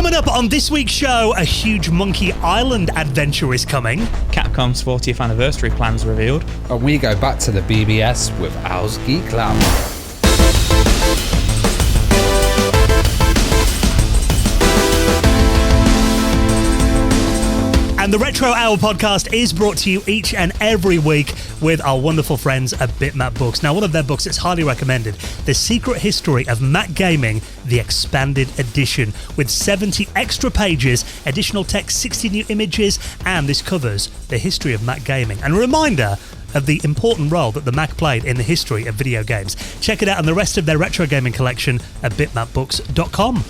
Coming up on this week's show, a huge Monkey Island adventure is coming. Capcom's 40th anniversary plans revealed. And we go back to the BBS with Al's Geek Lab. And the Retro Hour podcast is brought to you each and every week with our wonderful friends at Bitmap Books. Now, one of their books that's highly recommended, The Secret History of Mac Gaming, the Expanded Edition, with 70 extra pages, additional text, 60 new images, and this covers the history of Mac gaming. And a reminder of the important role that the Mac played in the history of video games. Check it out on the rest of their retro gaming collection at bitmapbooks.com.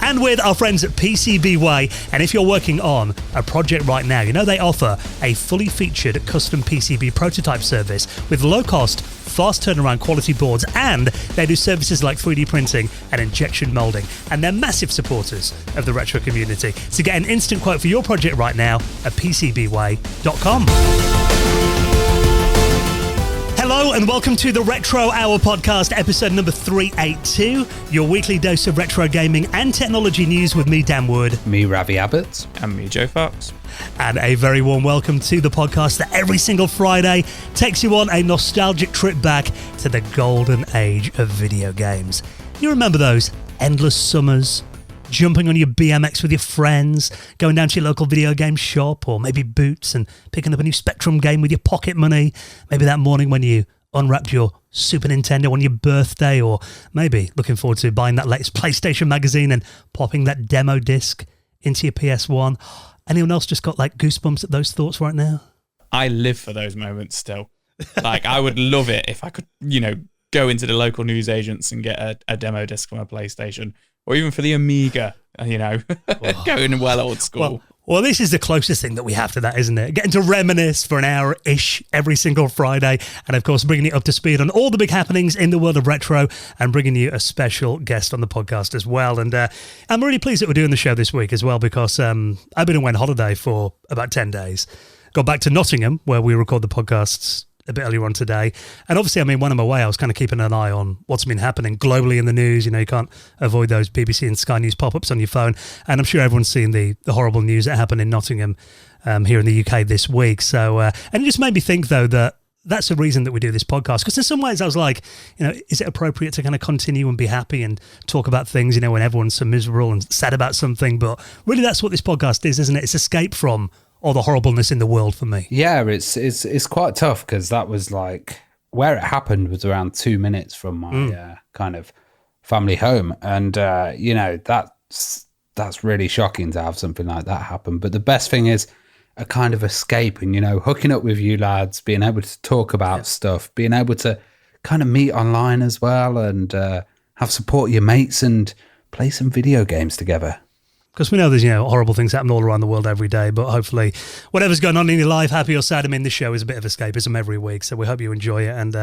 And with our friends at PCBWay, and if you're working on a project right now, you know they offer a fully featured custom PCB prototype service with low cost, fast turnaround quality boards, and they do services like 3D printing and injection molding, and they're massive supporters of the retro community. So get an instant quote for your project right now at PCBWay.com. Hello and welcome to the Retro Hour podcast, episode number 382, your weekly dose of retro gaming and technology news with me, Dan Wood. Me, Ravi Abbott. And me, Joe Fox. And a very warm welcome to the podcast that every single Friday takes you on a nostalgic trip back to the golden age of video games. You remember those endless summers, jumping on your BMX with your friends, going down to your local video game shop, or maybe Boots and picking up a new Spectrum game with your pocket money. Maybe that morning when you unwrapped your Super Nintendo on your birthday, or maybe looking forward to buying that latest PlayStation magazine and popping that demo disc into your PS1. Anyone else just got like goosebumps at those thoughts right now? I live for those moments still. Like, I would love it if I could, go into the local newsagents and get a demo disc for my PlayStation. Or even for the Amiga, going well old school. Well, this is the closest thing that we have to that, isn't it? Getting to reminisce for an hour-ish every single Friday. And, of course, bringing you up to speed on all the big happenings in the world of retro and bringing you a special guest on the podcast as well. And I'm really pleased that we're doing the show this week as well because I've been away on holiday for about 10 days. Got back to Nottingham, where we record the podcasts a bit earlier on today. And obviously, when I'm away, I was kind of keeping an eye on what's been happening globally in the news. You can't avoid those BBC and Sky News pop-ups on your phone. And I'm sure everyone's seen the horrible news that happened in Nottingham here in the UK this week. So, and it just made me think, though, that that's the reason that we do this podcast. Because in some ways, I was like, is it appropriate to kind of continue and be happy and talk about things, when everyone's so miserable and sad about something? But really, that's what this podcast is, isn't it? It's escape from all the horribleness in the world for me. Yeah, it's quite tough because that was like where it happened was around 2 minutes from my kind of family home, and that's really shocking to have something like that happen. But the best thing is a kind of escape, and hooking up with you lads, being able to talk about stuff, being able to kind of meet online as well, and have support your mates and play some video games together. Because we know there's, horrible things happen all around the world every day, but hopefully whatever's going on in your life, happy or sad, this show is a bit of escapism every week, so we hope you enjoy it. And,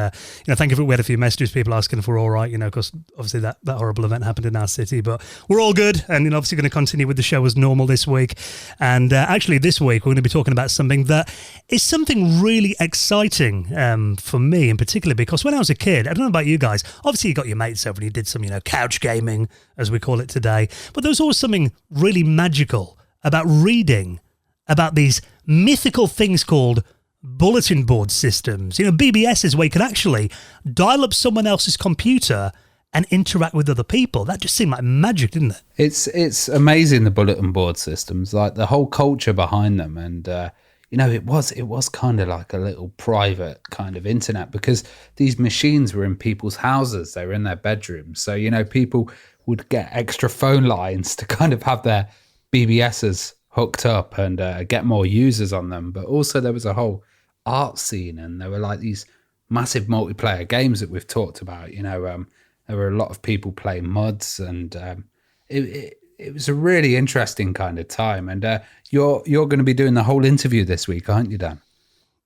thank you we had a few messages, people asking if we're all right, because obviously that horrible event happened in our city, but we're all good, and, obviously going to continue with the show as normal this week. And actually this week, we're going to be talking about something that is something really exciting for me in particular, because when I was a kid, I don't know about you guys, obviously you got your mates over and you did some, couch gaming, as we call it today, but there was always something really magical about reading about these mythical things called Bulletin Board Systems. BBSs where you could actually dial up someone else's computer and interact with other people. That just seemed like magic, didn't it? It's amazing, the Bulletin Board Systems, like the whole culture behind them. And, it was kind of like a little private kind of internet because these machines were in people's houses. They were in their bedrooms. So, people would get extra phone lines to kind of have their BBSs hooked up and get more users on them. But also there was a whole art scene, and there were like these massive multiplayer games that we've talked about. There were a lot of people playing mods, and it was a really interesting kind of time. And you're going to be doing the whole interview this week, aren't you, Dan?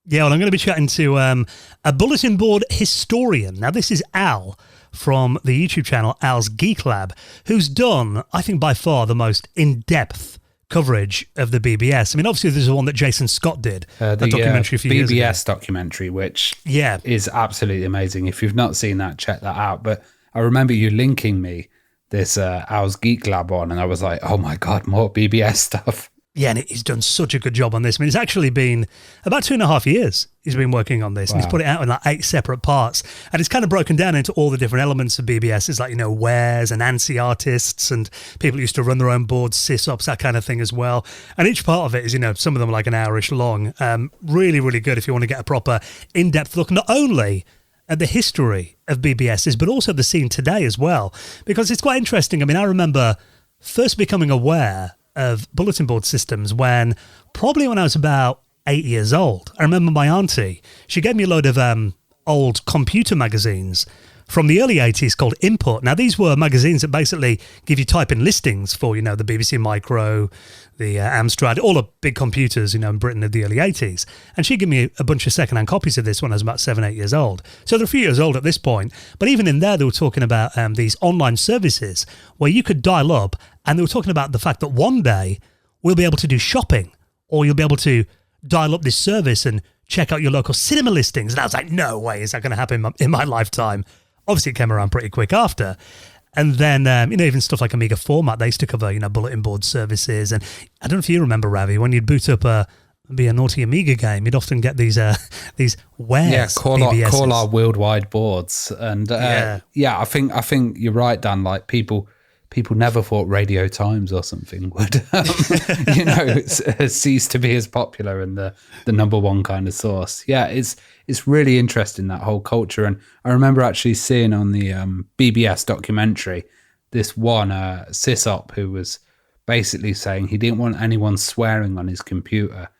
Yeah, well, I'm going to be chatting to a bulletin board historian. Now, this is Al from the YouTube channel Al's Geek Lab, who's done, I think, by far the most in-depth coverage of the BBS. Obviously, there's the one that Jason Scott did, a documentary a few years ago. BBS documentary, which is absolutely amazing. If you've not seen that, check that out. But I remember you linking me this Owl's Geek Lab on, and I was like, oh my God, more BBS stuff. Yeah, and he's done such a good job on this. I mean, it's actually been about 2.5 years he's been working on this. Wow. And he's put it out in like 8 separate parts. And it's kind of broken down into all the different elements of BBS. It's like, you know, wares and ANSI artists and people who used to run their own boards, sysops, that kind of thing as well. And each part of it is, you know, some of them are like an hour-ish long. Really, really good if you want to get a proper in-depth look, not only at the history of BBSs, but also the scene today as well. Because it's quite interesting. I mean, I remember first becoming aware of Bulletin Board Systems when I was about 8 years old. I remember my auntie, she gave me a load of old computer magazines from the early 80s called Input. Now, these were magazines that basically give you type-in listings for, you know, the BBC Micro, the Amstrad, all the big computers, you know, in Britain in the early 80s. And she gave me a bunch of second-hand copies of this when I was about 7, 8 years old. So they're a few years old at this point. But even in there, they were talking about these online services where you could dial up, and they were talking about the fact that one day we'll be able to do shopping, or you'll be able to dial up this service and check out your local cinema listings. And I was like, no way is that going to happen in my lifetime. Obviously, it came around pretty quick after. And then, you know, even stuff like Amiga Format, they used to cover, you know, bulletin board services. And I don't know if you remember, Ravi, when you'd boot up a naughty Amiga game, you'd often get these wares. Yeah, call our worldwide boards. And I think you're right, Dan. Like people never thought Radio Times or something would, you know, cease to be as popular and the number one kind of source. Yeah, it's really interesting, that whole culture. And I remember actually seeing on the BBS documentary this one sysop who was basically saying he didn't want anyone swearing on his computer.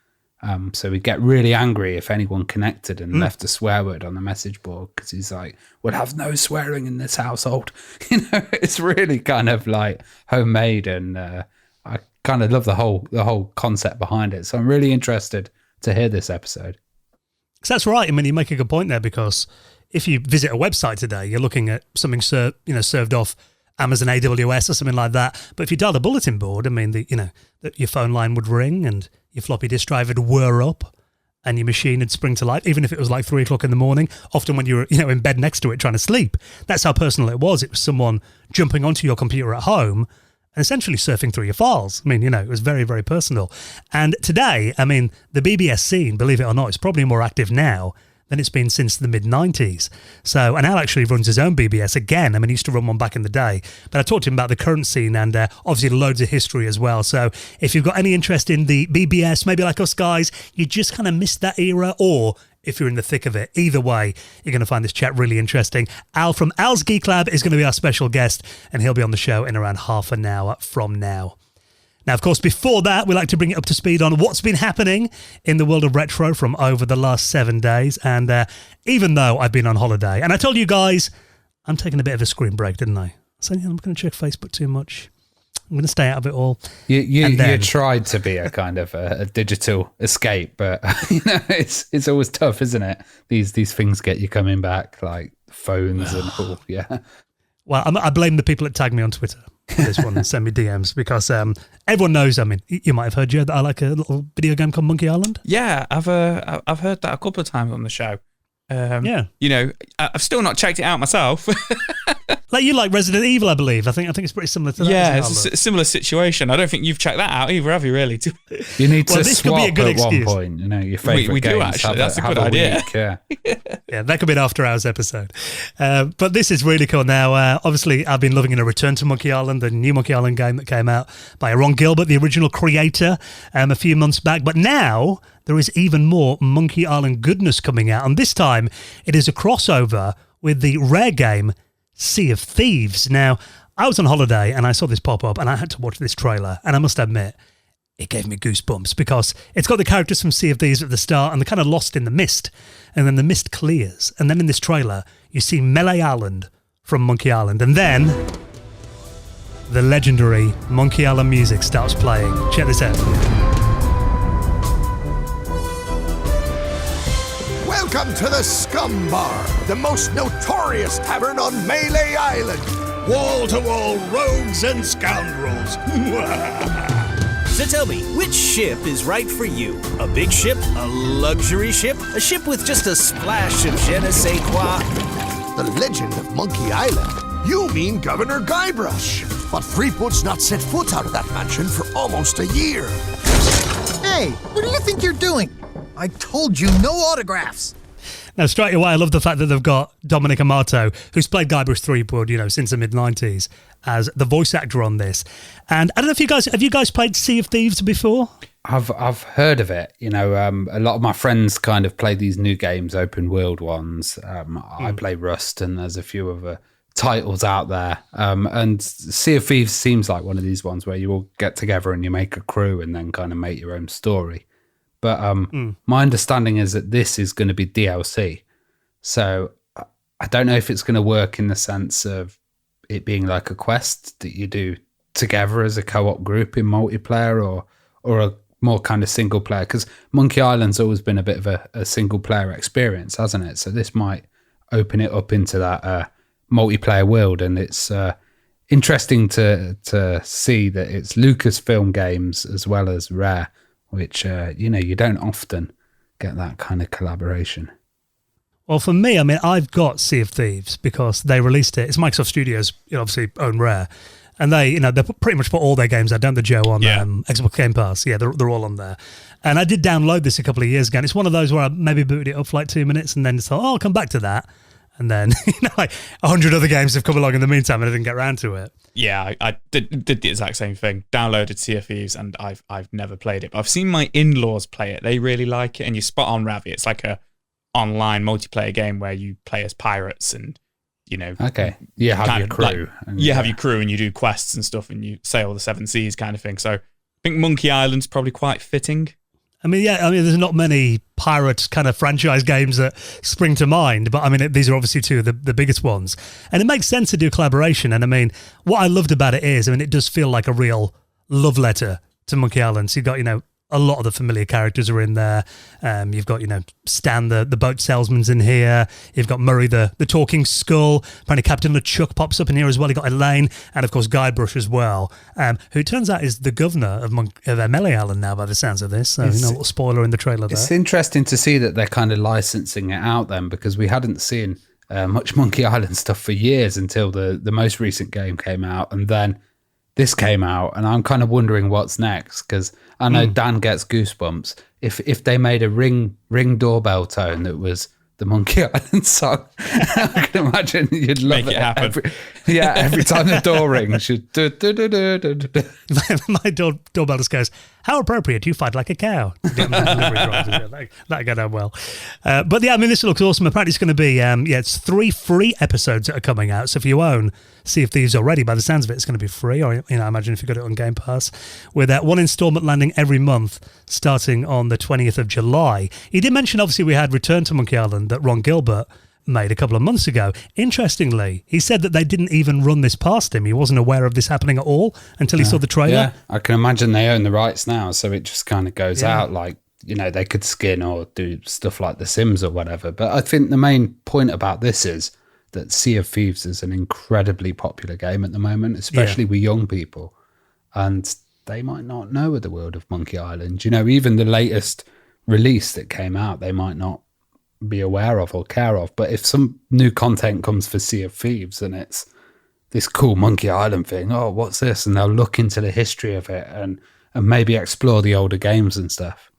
So he'd get really angry if anyone connected and left a swear word on the message board, because he's like, we'll have no swearing in this household. You know, it's really kind of like homemade, and I kind of love the whole concept behind it. So I'm really interested to hear this episode. So that's right. I mean, you make a good point there, because if you visit a website today, you're looking at something served off Amazon AWS or something like that. But if you dial a bulletin board, I mean, your phone line would ring and your floppy disk drive would whir up and your machine would spring to life, even if it was like 3 o'clock in the morning, often when you were, you know, in bed next to it trying to sleep. That's how personal it was. It was someone jumping onto your computer at home and essentially surfing through your files. I mean, you know, it was very, very personal. And today, I mean, the BBS scene, believe it or not, is probably more active now than it's been since the mid-90s. So, and Al actually runs his own BBS again. I mean, he used to run one back in the day. But I talked to him about the current scene and obviously loads of history as well. So if you've got any interest in the BBS, maybe like us guys, you just kind of missed that era, or if you're in the thick of it, either way, you're going to find this chat really interesting. Al from Al's Geek Lab is going to be our special guest, and he'll be on the show in around half an hour from now. Now, of course, before that, we like to bring it up to speed on what's been happening in the world of retro from over the last 7 days. And even though I've been on holiday, and I told you guys, I'm taking a bit of a screen break, didn't I? So I'm not going to check Facebook too much. I'm going to stay out of it all. You tried to be a kind of a digital escape, but you know, it's always tough, isn't it? These things get you coming back, like phones and all. Yeah. Well, I blame the people that tag me on Twitter for this one and send me DMs, because everyone knows. I mean, you might have heard, Joe, that I like a little video game called Monkey Island. Yeah, I've heard that a couple of times on the show. You know, I've still not checked it out myself. Like you like Resident Evil, I believe. I think it's pretty similar to that. Yeah, it's a similar situation. I don't think you've checked that out either, have you? Really? You need to swap at one point. You know, your favourite we games. Do actually. That's a good idea. Week, yeah. Yeah, that could be an after hours episode. But this is really cool. Now, obviously, I've been loving a Return to Monkey Island, the new Monkey Island game that came out by Ron Gilbert, the original creator, a few months back. But now there is even more Monkey Island goodness coming out, and this time it is a crossover with the rare game Sea of Thieves. Now, I was on holiday and I saw this pop up and I had to watch this trailer, and I must admit, it gave me goosebumps, because it's got the characters from Sea of Thieves at the start and they're kind of lost in the mist, and then the mist clears, and then in this trailer you see Melee Island from Monkey Island, and then the legendary Monkey Island music starts playing. Check this out. Welcome to the Scum Bar, the most notorious tavern on Melee Island. Wall-to-wall rogues and scoundrels. So tell me, which ship is right for you? A big ship? A luxury ship? A ship with just a splash of je ne sais quoi? The legend of Monkey Island You mean Governor Guybrush. But Threepwood's not set foot out of that mansion for almost a year. Hey, what do you think you're doing? I told you no autographs. Now, straight away, I love the fact that they've got Dominic Amato, who's played Guybrush Threepwood, since the mid-90s, as the voice actor on this. And I don't know if have you guys played Sea of Thieves before? I've heard of it. A lot of my friends kind of play these new games, open world ones. I play Rust, and there's a few other titles out there. And Sea of Thieves seems like one of these ones where you all get together and you make a crew and then kind of make your own story. But my understanding is that this is going to be DLC. So I don't know if it's going to work in the sense of it being like a quest that you do together as a co-op group in multiplayer or a more kind of single player. Because Monkey Island's always been a bit of a single player experience, hasn't it? So this might open it up into that multiplayer world. And it's interesting to see that it's Lucasfilm Games as well as Rare, which, you don't often get that kind of collaboration. Well, for me, I've got Sea of Thieves because they released it. It's Microsoft Studios, obviously own Rare. And they pretty much put all their games out, don't they, Joe, on Xbox Game Pass. Yeah, they're all on there. And I did download this a couple of years ago. And it's one of those where I maybe booted it up for like 2 minutes and then thought, I'll come back to that. And then, like 100 other games have come along in the meantime and I didn't get around to it. Yeah, I did the exact same thing. Downloaded Sea of Thieves and I've never played it. But I've seen my in-laws play it. They really like it. And you're spot on, Ravi. It's like a online multiplayer game where you play as pirates and, Okay. You have your crew. Have your crew and you do quests and stuff and you sail the seven seas kind of thing. So I think Monkey Island's probably quite fitting. There's not many pirate kind of franchise games that spring to mind, but these are obviously two of the biggest ones. And it makes sense to do collaboration. And what I loved about it is, it does feel like a real love letter to Monkey Island. So you've got, a lot of the familiar characters are in there. You've got, Stan, the boat salesman's in here. You've got Murray, the talking skull. Apparently Captain LeChuck pops up in here as well. You've got Elaine and, of course, Guybrush as well, who turns out is the governor of Melee Island now by the sounds of this. So, a little spoiler in the trailer there. It's interesting to see that they're kind of licensing it out then, because we hadn't seen much Monkey Island stuff for years until the most recent game came out. And then this came out, and I'm kind of wondering what's next, because I know Dan gets goosebumps. If they made a ring doorbell tone that was the Monkey Island song, I can imagine you'd love Make it happen. Every time the door rings, you'd My doorbell just goes, how appropriate, you fight like a cow. That go down well. But yeah, this looks awesome. Apparently it's going to be, it's 3 free episodes that are coming out. So if you own Sea of Thieves already, by the sounds of it, it's going to be free. Or, I imagine if you got it on Game Pass, with one installment landing every month, starting on the 20th of July. He did mention, obviously, we had Return to Monkey Island that Ron Gilbert made a couple of months ago. Interestingly, he said that they didn't even run this past him. He wasn't aware of this happening at all until he saw the trailer. Yeah, I can imagine they own the rights now, so it just kind of goes out like, they could skin or do stuff like The Sims or whatever. But I think the main point about this is that Sea of Thieves is an incredibly popular game at the moment, especially with young people. And they might not know of the world of Monkey Island. Even the latest release that came out, they might not be aware of or care of. But if some new content comes for Sea of Thieves and it's this cool Monkey Island thing, what's this? And they'll look into the history of it and maybe explore the older games and stuff.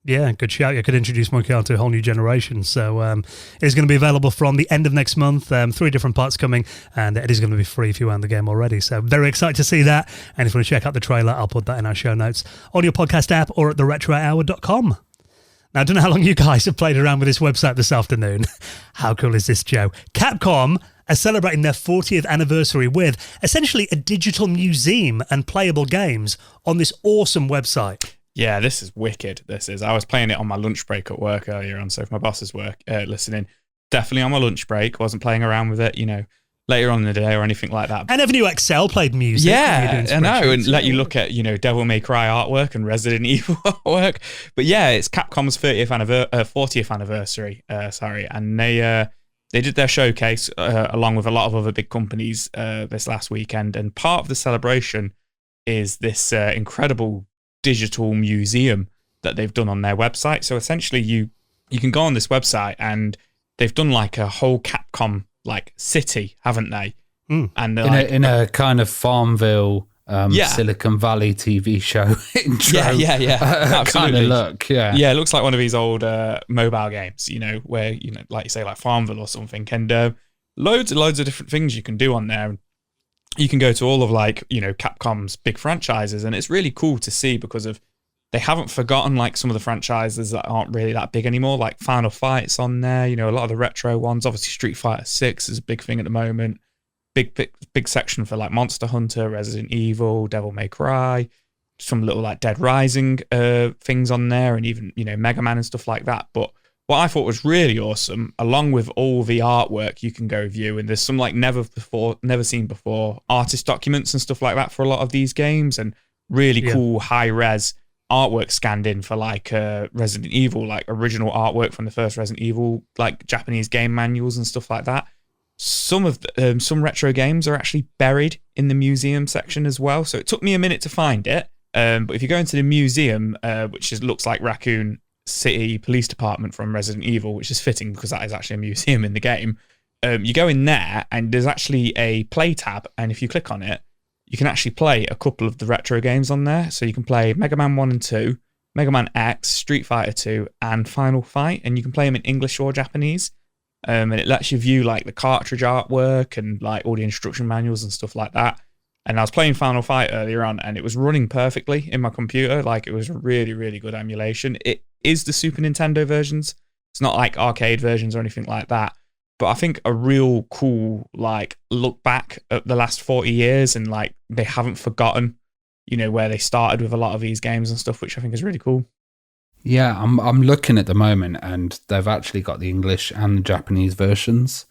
Yeah, good shout. You could introduce Monkey Island to a whole new generation. So it's going to be available from the end of next month. 3 different parts coming, and it is going to be free if you own the game already. So very excited to see that. And if you want to check out the trailer, I'll put that in our show notes on your podcast app or at theretrohour.com. Now, I don't know how long you guys have played around with this website this afternoon. How cool is this, Joe? Capcom are celebrating their 40th anniversary with essentially a digital museum and playable games on this awesome website. Yeah, this is wicked. I was playing it on my lunch break at work earlier on, so if my boss is listening, definitely on my lunch break, wasn't playing around with it, later on in the day or anything like that. And Never Knew Excel played music. Yeah, I know, and let you look at, Devil May Cry artwork and Resident Evil artwork. But yeah, it's Capcom's 40th anniversary, and they did their showcase along with a lot of other big companies this last weekend, and part of the celebration is this incredible digital museum that they've done on their website. So essentially you can go on this website and they've done like a whole Capcom like city, haven't they? And in a kind of Farmville, Silicon Valley TV show intro. Absolutely. Kind of look, Yeah, it looks like one of these old mobile games, where, like you say, like Farmville or something, and loads of different things you can do on there. You can go to all of Capcom's big franchises, and it's really cool to see because they haven't forgotten like some of the franchises that aren't really that big anymore, like Final Fight's on there, a lot of the retro ones. Obviously Street Fighter 6 is a big thing at the moment. Big section for like Monster Hunter, Resident Evil, Devil May Cry, some little like Dead Rising things on there, and even Mega Man and stuff like that. But what I thought was really awesome, along with all the artwork you can go view, and there's some like never seen before artist documents and stuff like that for a lot of these games, and really cool high res artwork scanned in for like Resident Evil, like original artwork from the first Resident Evil, like Japanese game manuals and stuff like that. Some retro games are actually buried in the museum section as well, so it took me a minute to find it. But if you go into the museum, which looks like Raccoon City Police Department from Resident Evil, which is fitting because that is actually a museum in the game, you go in there and there's actually a play tab, and if you click on it, you can actually play a couple of the retro games on there. So you can play Mega Man 1 and 2, Mega Man X, Street Fighter 2, and Final Fight, and you can play them in English or Japanese. And it lets you view like the cartridge artwork and like all the instruction manuals and stuff like that. And I was playing Final Fight earlier on, and it was running perfectly in my computer. Like, it was really, really good emulation. It is the Super Nintendo versions. It's not like arcade versions or anything like that. But I think a real cool like look back at the last 40 years, and like they haven't forgotten, where they started with a lot of these games and stuff, which I think is really cool. Yeah, I'm looking at the moment, and they've actually got the English and the Japanese versions.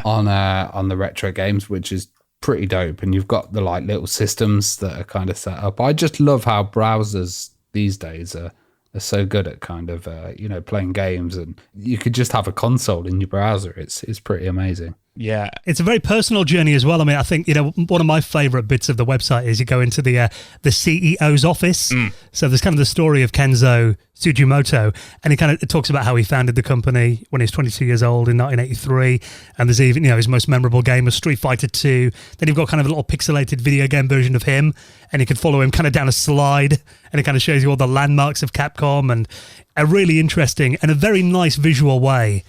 On the retro games, which is pretty dope. And you've got the like little systems that are kind of set up. I just love how browsers these days are so good at kind of playing games, and you could just have a console in your browser. It's pretty amazing. Yeah, it's a very personal journey as well. I mean, I think one of my favorite bits of the website is you go into the CEO's office. So there's kind of the story of Kenzo Tsujimoto, and it talks about how he founded the company when he was 22 years old in 1983, and there's even his most memorable game was Street Fighter 2. Then you've got kind of a little pixelated video game version of him, and you can follow him kind of down a slide, and it kind of shows you all the landmarks of Capcom, and a really interesting and a very nice visual way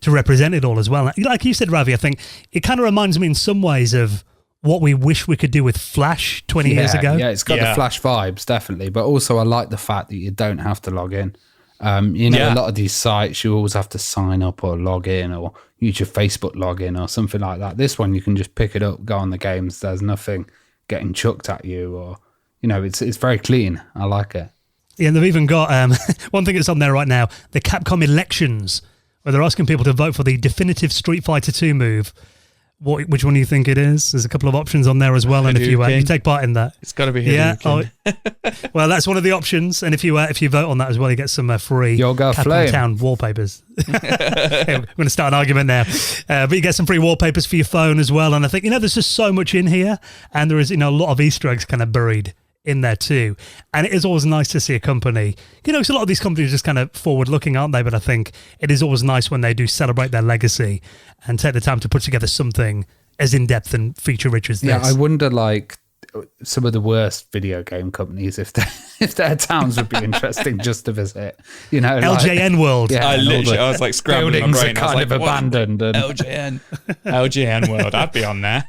to represent it all as well. Like you said, Ravi, I think it kind of reminds me in some ways of what we wish we could do with Flash 20 years ago. Yeah, it's got the Flash vibes, definitely. But also I like the fact that you don't have to log in. A lot of these sites, you always have to sign up or log in or use your Facebook login or something like that. This one, you can just pick it up, go on the games. There's nothing getting chucked at you, or, it's very clean. I like it. Yeah, and they've even got one thing that's on there right now, the Capcom elections, where they're asking people to vote for the definitive Street Fighter 2 move. Which one do you think it is? There's a couple of options on there as well, and if you take part in that, it's got to be Hadouken. Well, that's one of the options, and if you vote on that as well, you get some free Capcom Town wallpapers. We're going to start an argument now, but you get some free wallpapers for your phone as well. And I think there's just so much in here, and there is a lot of Easter eggs kind of buried in there too. And it is always nice to see a company, because a lot of these companies are just kind of forward looking, aren't they? But I think it is always nice when they do celebrate their legacy and take the time to put together something as in-depth and feature rich as this. Yeah, I wonder like some of the worst video game companies, if their towns would be interesting just to visit, LJN World. Yeah, I was like scrambling my brain. Kind of abandoned. And LJN World. I'd be on there.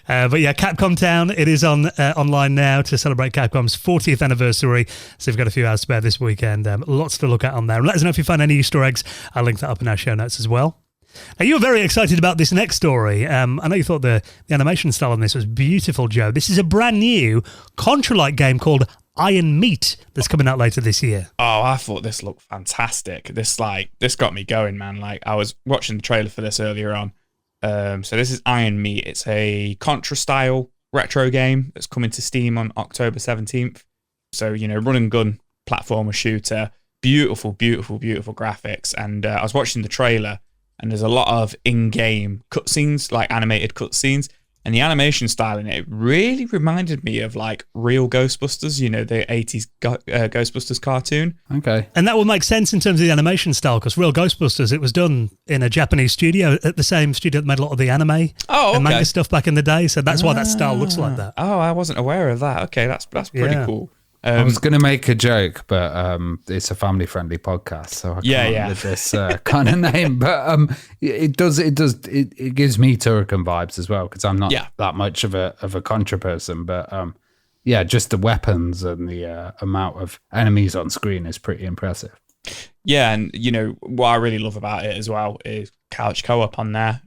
But yeah, Capcom Town. It is on online now to celebrate Capcom's 40th anniversary. So we've got a few hours spare this weekend. Lots to look at on there. And let us know if you find any Easter eggs. I'll link that up in our show notes as well. Now, you were very excited about this next story. I know you thought the animation style on this was beautiful, Joe. This is a brand new Contra-like game called Iron Meat that's coming out later this year. Oh, I thought this looked fantastic. This got me going, man. Like, I was watching the trailer for this earlier on. So this is Iron Meat. It's a Contra-style retro game that's coming to Steam on October 17th. So, run and gun platformer shooter. Beautiful, beautiful, beautiful graphics. And I was watching the trailer, and there's a lot of in-game cutscenes, like animated cutscenes. And the animation style in it really reminded me of like real Ghostbusters, you know, the 80s Ghostbusters cartoon. Okay. And that will make sense in terms of the animation style, because Real Ghostbusters, it was done in a Japanese studio, at the same studio that made a lot of the anime and manga stuff back in the day. So that's why that style looks like that. Oh, I wasn't aware of that. Okay, that's pretty cool. I was going to make a joke, but it's a family-friendly podcast, so I can't with this kind of name. But it gives me Turrican vibes as well, because I'm not that much of a Contra person. But just the weapons and the amount of enemies on screen is pretty impressive. Yeah, and you know what I really love about it as well is couch co-op on there.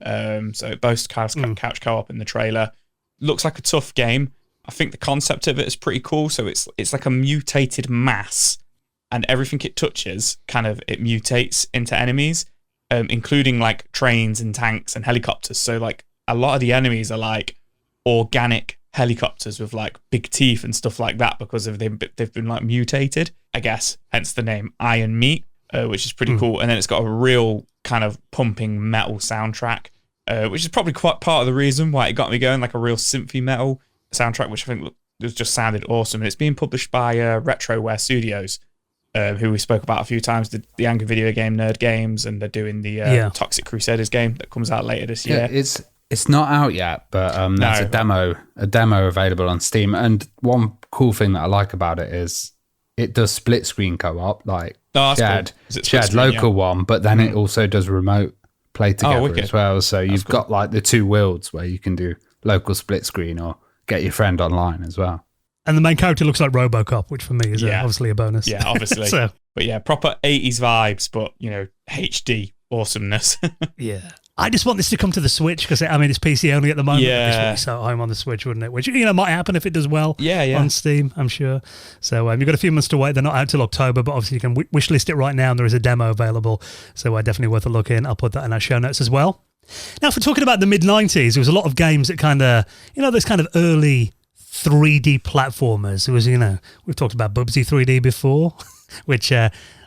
So it boasts couch co-op in the trailer. Looks like a tough game. I think the concept of it is pretty cool. So it's like a mutated mass, and everything it touches it mutates into enemies, including like trains and tanks and helicopters. So like a lot of the enemies are like organic helicopters with like big teeth and stuff like that because they've been like mutated, I guess. Hence the name Iron Meat, which is pretty cool. And then it's got a real kind of pumping metal soundtrack, which is probably quite part of the reason why it got me going, like a real synthy metal soundtrack, which I think just sounded awesome. And it's being published by Retroware Studios, who we spoke about a few times, the angry video game Nerd Games, and they're doing the Toxic Crusaders game that comes out later this year. It's not out yet, but there's a demo available on Steam. And one cool thing that I like about it is it does split screen co-op, like shared local one, but then it also does remote play together as well. So you've got like the two worlds where you can do local split screen or get your friend online as well. And the main character looks like RoboCop, which for me is obviously a bonus. Yeah, obviously. But yeah, proper 80s vibes, but, you know, HD awesomeness. Yeah. I just want this to come to the Switch because, I mean, it's PC only at the moment. Yeah. This would be so at home on the Switch, wouldn't it? Which, you know, might happen if it does well on Steam, I'm sure. So you've got a few months to wait. They're not out till October, but obviously you can wishlist it right now and there is a demo available. So definitely worth a look in. I'll put that in our show notes as well. Now, if we're talking about the mid-90s, there was a lot of games that kind of, you know, those kind of early 3D platformers. It was, you know, we've talked about Bubsy 3D before, which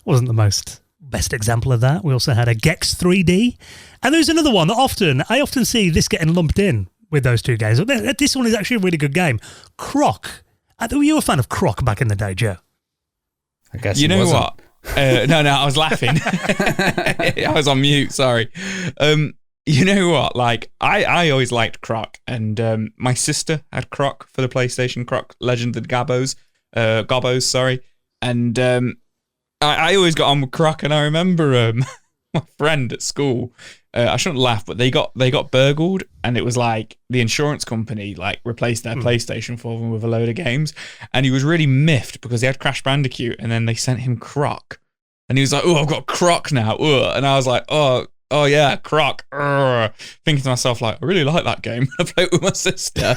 wasn't the best example of that. We also had a Gex 3D. And there's another one that I often see this getting lumped in with those two games. This one is actually a really good game. Croc. Were you a fan of Croc back in the day, Joe? I guess you know what? No, I was laughing. I was on mute, sorry. You know what? Like, I always liked Croc, and my sister had Croc for the PlayStation, Croc Legend of the Gobbos, sorry. And I always got on with Croc, and I remember my friend at school, I shouldn't laugh, but they got burgled, and it was like the insurance company like replaced their PlayStation for them with a load of games, and he was really miffed because he had Crash Bandicoot, and then they sent him Croc, and he was like, "Oh, I've got Croc now," and I was like, Oh yeah, Croc. Thinking to myself, like, I really like that game. I played it with my sister.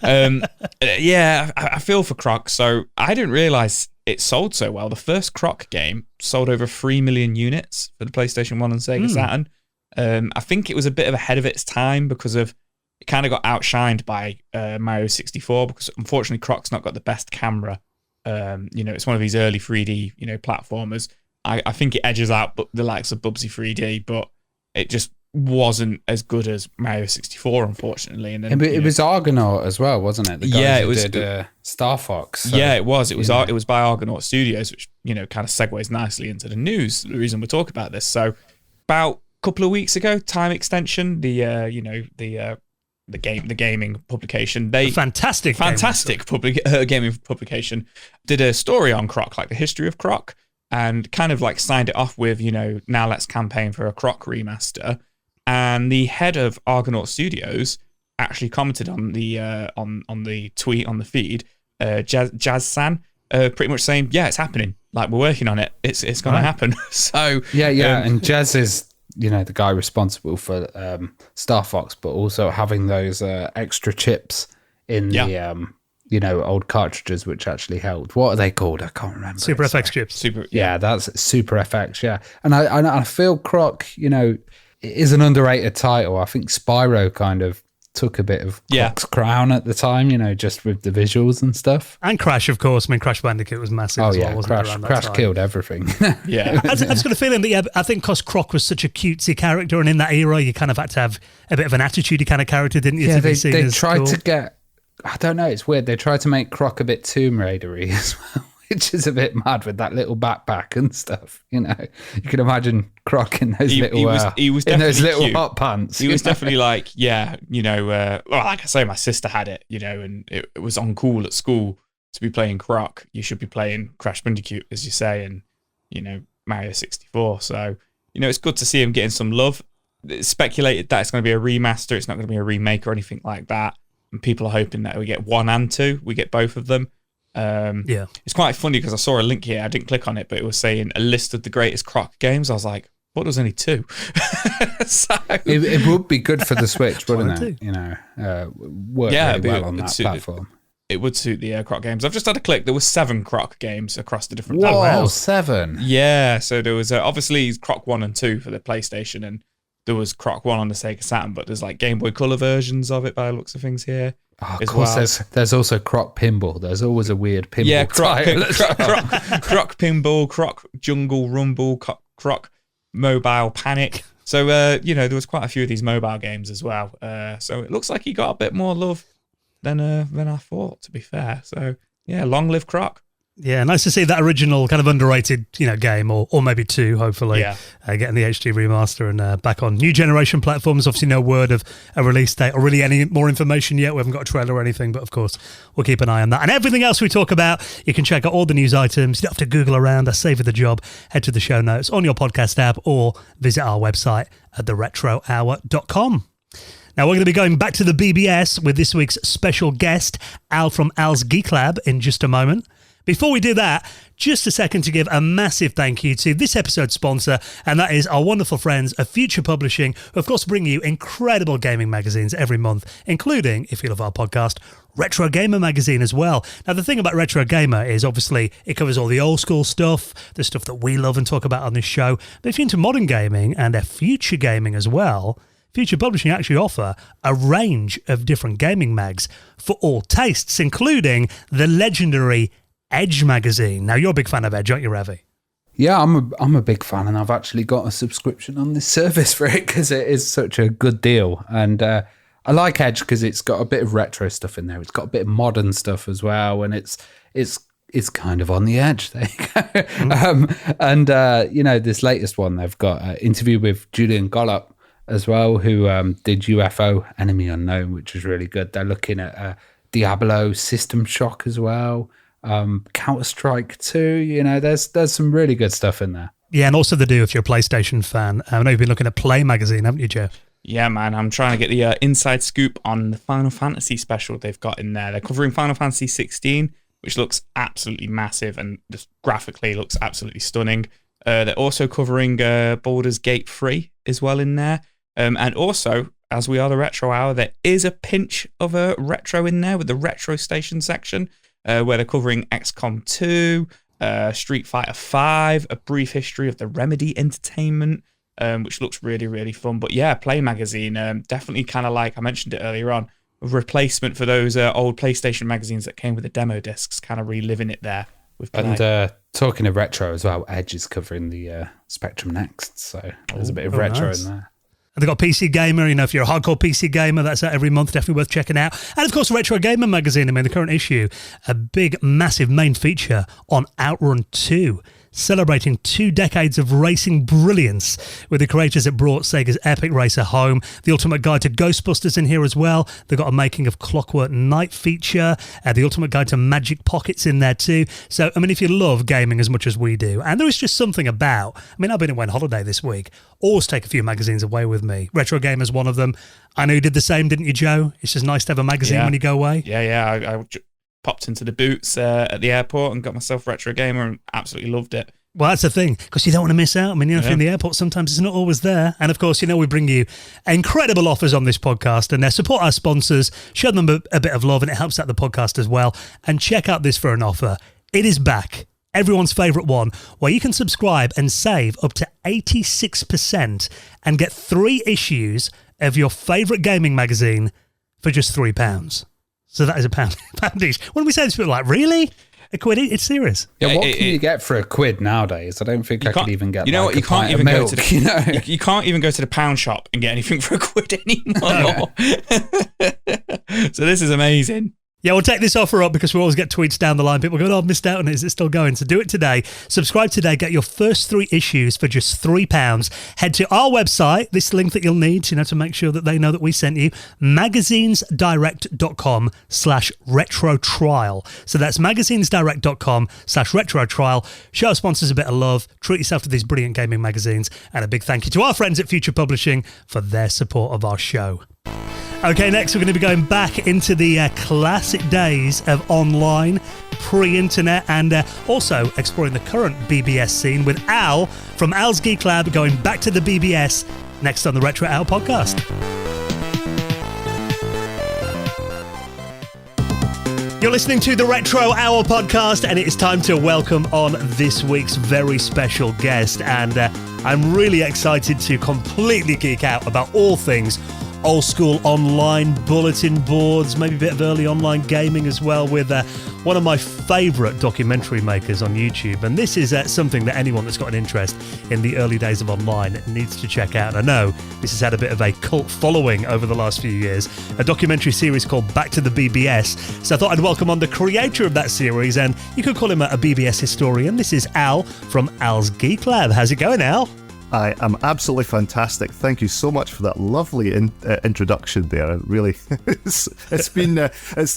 I feel for Croc. So I didn't realize it sold so well. The first Croc game sold over 3 million units for the PlayStation 1 and Sega Saturn. I think it was a bit of ahead of its time because it kind of got outshined by Mario 64 because unfortunately Croc's not got the best camera. It's one of these early 3D, platformers. I think it edges out the likes of Bubsy 3D, but it just wasn't as good as Mario 64, unfortunately. And then it was Argonaut as well, wasn't it? The guys it was. Did Star Fox. So, yeah, it was. It was by Argonaut Studios, which kind of segues nicely into the news. The reason we're talking about this. So, about a couple of weeks ago, Time Extension, the gaming publication, fantastic gaming publication, did a story on Croc, like the history of Croc. And kind of like signed it off with, now let's campaign for a Croc remaster. And the head of Argonaut Studios actually commented on the on the tweet on the feed, Jazz San, pretty much saying, yeah, it's happening. Like, we're working on it. It's going to happen. So and Jazz is the guy responsible for Star Fox, but also having those extra chips in the old cartridges, which actually helped. What are they called? I can't remember. Super FX chips. That's Super FX. Yeah, and I feel Croc, is an underrated title. I think Spyro kind of took a bit of Yeah. Croc's crown at the time, just with the visuals and stuff. And Crash, of course. I mean, Crash Bandicoot was massive Oh as yeah, well, wasn't it, around that Crash time? killed everything. Yeah. I just got a feeling that, I think because Croc was such a cutesy character, and in that era, you kind of had to have a bit of an attitude kind of character, didn't you? Yeah, to be they seen as tried cool. to get. I don't know. It's weird. They tried to make Croc a bit Tomb Raider-y as well, which is a bit mad with that little backpack and stuff. You can imagine Croc in those He was in those definitely little cute. hot pants. He was definitely like, well, like I say, my sister had it, and it was on cool at school to be playing Croc. You should be playing Crash Bandicoot, as you say, and, Mario 64. So, it's good to see him getting some love. It's speculated that it's going to be a remaster. It's not going to be a remake or anything like that. And people are hoping that we get 1 and 2. We get both of them. Yeah. It's quite funny because I saw a link here. I didn't click on it, but it was saying a list of the greatest Croc games. I was like, what, there's only 2? So, it would be good for the Switch, wouldn't One it? and Work it'd really be- well on it'd that suit platform. it would suit the Croc games. I've just had a click. There was 7 Croc games across the different Whoa, platforms. 7. Yeah, so there was obviously Croc 1 and 2 for the PlayStation, and there was Croc 1 on the Sega Saturn, but there's like Game Boy Color versions of it by the looks of things here. Oh, of as course, well. there's also Croc Pinball. There's always a weird pinball. Yeah, Croc title. Croc Pinball, Croc Jungle Rumble, Croc Mobile Panic. So, there was quite a few of these mobile games as well. So it looks like he got a bit more love than I thought, to be fair. So, yeah, long live Croc. Yeah, nice to see that original kind of underrated, game, or maybe 2, hopefully, Yeah. Getting the HD remaster and back on new generation platforms. Obviously, no word of a release date or really any more information yet. We haven't got a trailer or anything, but of course, we'll keep an eye on that. And everything else we talk about, you can check out all the news items. You don't have to Google around. I save you the job. Head to the show notes on your podcast app or visit our website at theretrohour.com. Now, we're going to be going back to the BBS with this week's special guest, Al from Al's Geek Lab, in just a moment. Before we do that, just a second to give a massive thank you to this episode's sponsor, and that is our wonderful friends of Future Publishing, who of course bring you incredible gaming magazines every month, including, if you love our podcast, Retro Gamer magazine as well. Now, the thing about Retro Gamer is obviously it covers all the old school stuff, the stuff that we love and talk about on this show, but if you're into modern gaming and future gaming as well, Future Publishing actually offer a range of different gaming mags for all tastes, including the legendary Edge magazine. Now, you're a big fan of Edge, aren't you, Ravi? Yeah, I'm a big fan, and I've actually got a subscription on this service for it because it is such a good deal. And I like Edge because it's got a bit of retro stuff in there. It's got a bit of modern stuff as well, and it's kind of on the edge. There you go. This latest one, they've got an interview with Julian Gollop as well, who did UFO Enemy Unknown, which was really good. They're looking at Diablo, System Shock as well. Counter-Strike 2, there's some really good stuff in there. Yeah, and also they do if you're a PlayStation fan. I know you've been looking at Play magazine, haven't you, Joe? Yeah, man, I'm trying to get the inside scoop on the Final Fantasy special they've got in there. They're covering Final Fantasy 16, which looks absolutely massive and just graphically looks absolutely stunning. They're also covering Baldur's Gate 3 as well in there. And also, as we are the Retro Hour, there is a pinch of a retro in there with the Retro Station section, where they're covering XCOM 2, Street Fighter 5, a brief history of the Remedy Entertainment, which looks really, really fun. But yeah, Play Magazine, definitely kind of like I mentioned it earlier on, a replacement for those old PlayStation magazines that came with the demo discs, kind of reliving it there with Play. And talking of retro as well, Edge is covering the Spectrum Next, so there's a bit of retro nice. in there. And they've got PC Gamer, if you're a hardcore PC gamer, that's out every month, definitely worth checking out. And of course, Retro Gamer magazine, the current issue, a big, massive main feature on Outrun 2, celebrating 2 decades of racing brilliance with the creators that brought Sega's Epic Racer home. The Ultimate Guide to Ghostbusters in here as well. They've got a Making of Clockwork Knight feature, the Ultimate Guide to Magic Pockets in there too. So, if you love gaming as much as we do, and there is just something about, I've been away on holiday this week, always take a few magazines away with me. Retro Gamer's one of them. I know you did the same, didn't you, Joe? It's just nice to have a magazine when you go away. Yeah, I popped into the Boots at the airport and got myself Retro Gamer and absolutely loved it. Well, that's the thing, because you don't want to miss out. If you're in the airport, sometimes it's not always there. And of course, we bring you incredible offers on this podcast, and support our sponsors, show them a bit of love, and it helps out the podcast as well. And check out this for an offer. It is back. Everyone's favourite one, where you can subscribe and save up to 86% and get 3 issues of your favourite gaming magazine for just £3. So that is a pound each. When we say this, people are like, really? A quid? It's serious. Yeah, what can you get for a quid nowadays? I don't think I could even get. You know like what? You can't even milk, go to the. You know? You can't even go to the pound shop and get anything for a quid anymore. So this is amazing. Yeah, we'll take this offer up because we always get tweets down the line. People go, oh, I've missed out on it. Is it still going? So do it today. Subscribe today. Get your first 3 issues for just £3. Head to our website, this link that you'll need to make sure that they know that we sent you, magazinesdirect.com/retro trial. So that's magazinesdirect.com/retro trial. Show our sponsors a bit of love. Treat yourself to these brilliant gaming magazines. And a big thank you to our friends at Future Publishing for their support of our show. Okay, next we're going to be going back into the classic days of online, pre-internet, and also exploring the current BBS scene with Al from Al's Geek Lab, going back to the BBS next on the Retro Al podcast. You're listening to the Retro Hour podcast, and it is time to welcome on this week's very special guest. And I'm really excited to completely geek out about all things old school online bulletin boards, maybe a bit of early online gaming as well, with one of my favourite documentary makers on YouTube. And this is something that anyone that's got an interest in the early days of online needs to check out. And I know this has had a bit of a cult following over the last few years, a documentary series called Back to the BBS. So I thought I'd welcome on the creator of that series, and you could call him a BBS historian. This is Al from Al's Geek Lab. How's it going, Al? I am absolutely fantastic. Thank you so much for that lovely introduction there. It really, it's been.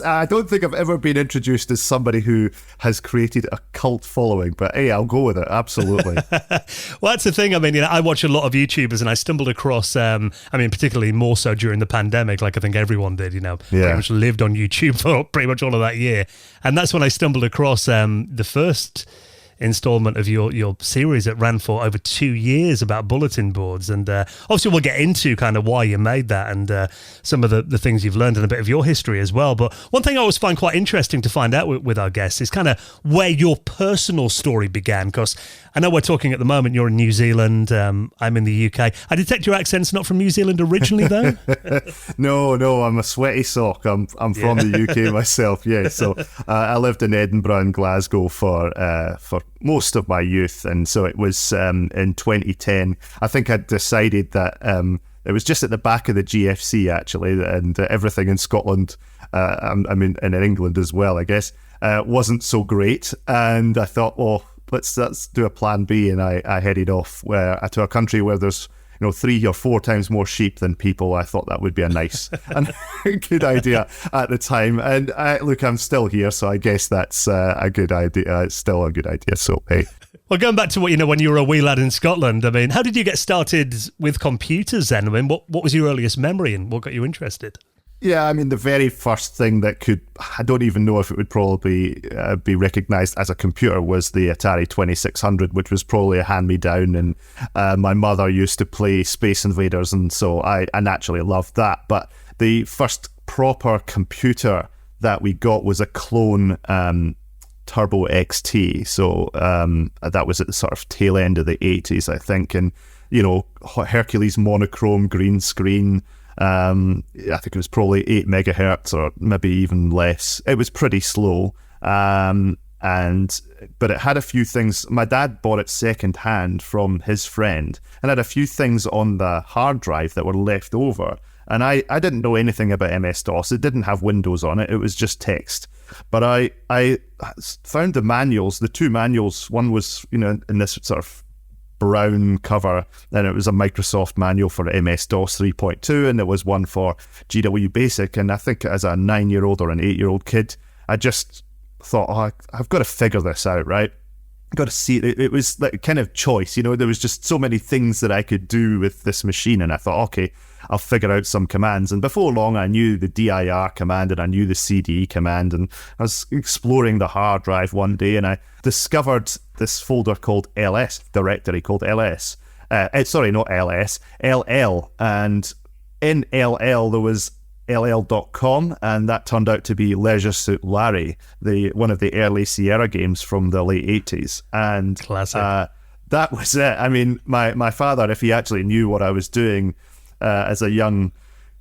I don't think I've ever been introduced as somebody who has created a cult following, but hey, I'll go with it. Absolutely. Well, that's the thing. I mean, I watch a lot of YouTubers, and I stumbled across. Particularly more so during the pandemic, like I think everyone did. Pretty much lived on YouTube for pretty much all of that year, and that's when I stumbled across the first installment of your series that ran for over 2 years about bulletin boards. And obviously we'll get into kind of why you made that and some of the things you've learned and a bit of your history as well. But one thing I always find quite interesting to find out with our guests is kind of where your personal story began, because I know we're talking at the moment, you're in New Zealand, I'm in the UK. I detect your accent's not from New Zealand originally, though? No, I'm a sweaty sock. I'm from the UK myself, yeah. So I lived in Edinburgh and Glasgow for most of my youth, and so it was in 2010. I think I'd decided that it was just at the back of the GFC, actually, and everything in Scotland, and in England as well, I guess, wasn't so great. And I thought, well, let's do a plan B, and I headed off to a country where there's 3 or 4 times more sheep than people. I thought that would be a nice and good idea at the time. And look, I'm still here, so I guess that's a good idea. It's still a good idea. So hey. Well, going back to what when you were a wee lad in Scotland, I mean, how did you get started with computers then? I mean, what was your earliest memory and what got you interested? Yeah, I mean, the very first thing that I don't even know if it would probably be recognised as a computer, was the Atari 2600, which was probably a hand-me-down, and my mother used to play Space Invaders, and so I naturally loved that. But the first proper computer that we got was a clone Turbo XT, so that was at the sort of tail end of the 80s, I think, and, Hercules monochrome green screen. I think it was probably 8 megahertz or maybe even less. It was pretty slow, but it had a few things. My dad bought it second hand from his friend and had a few things on the hard drive that were left over. And I didn't know anything about MS-DOS. It didn't have Windows on it. It was just text. But I found the manuals, the 2 manuals. One was, in this sort of brown cover, and it was a Microsoft manual for MS-DOS 3.2, and there was one for GW Basic. And I think as a 9-year-old or an 8-year-old kid, I just thought, I've got to figure this out, right? I've got to see it. It was like a kind of choice, there was just so many things that I could do with this machine, and I thought, okay, I'll figure out some commands. And before long, I knew the dir command and I knew the cd command, and I was exploring the hard drive one day, and I discovered this folder called LS, directory called LS. Sorry, not LS, LL. And in LL, there was ll.com, and that turned out to be Leisure Suit Larry, one of the early Sierra games from the late 80s. And classic. That was it. I mean, my father, if he actually knew what I was doing as a young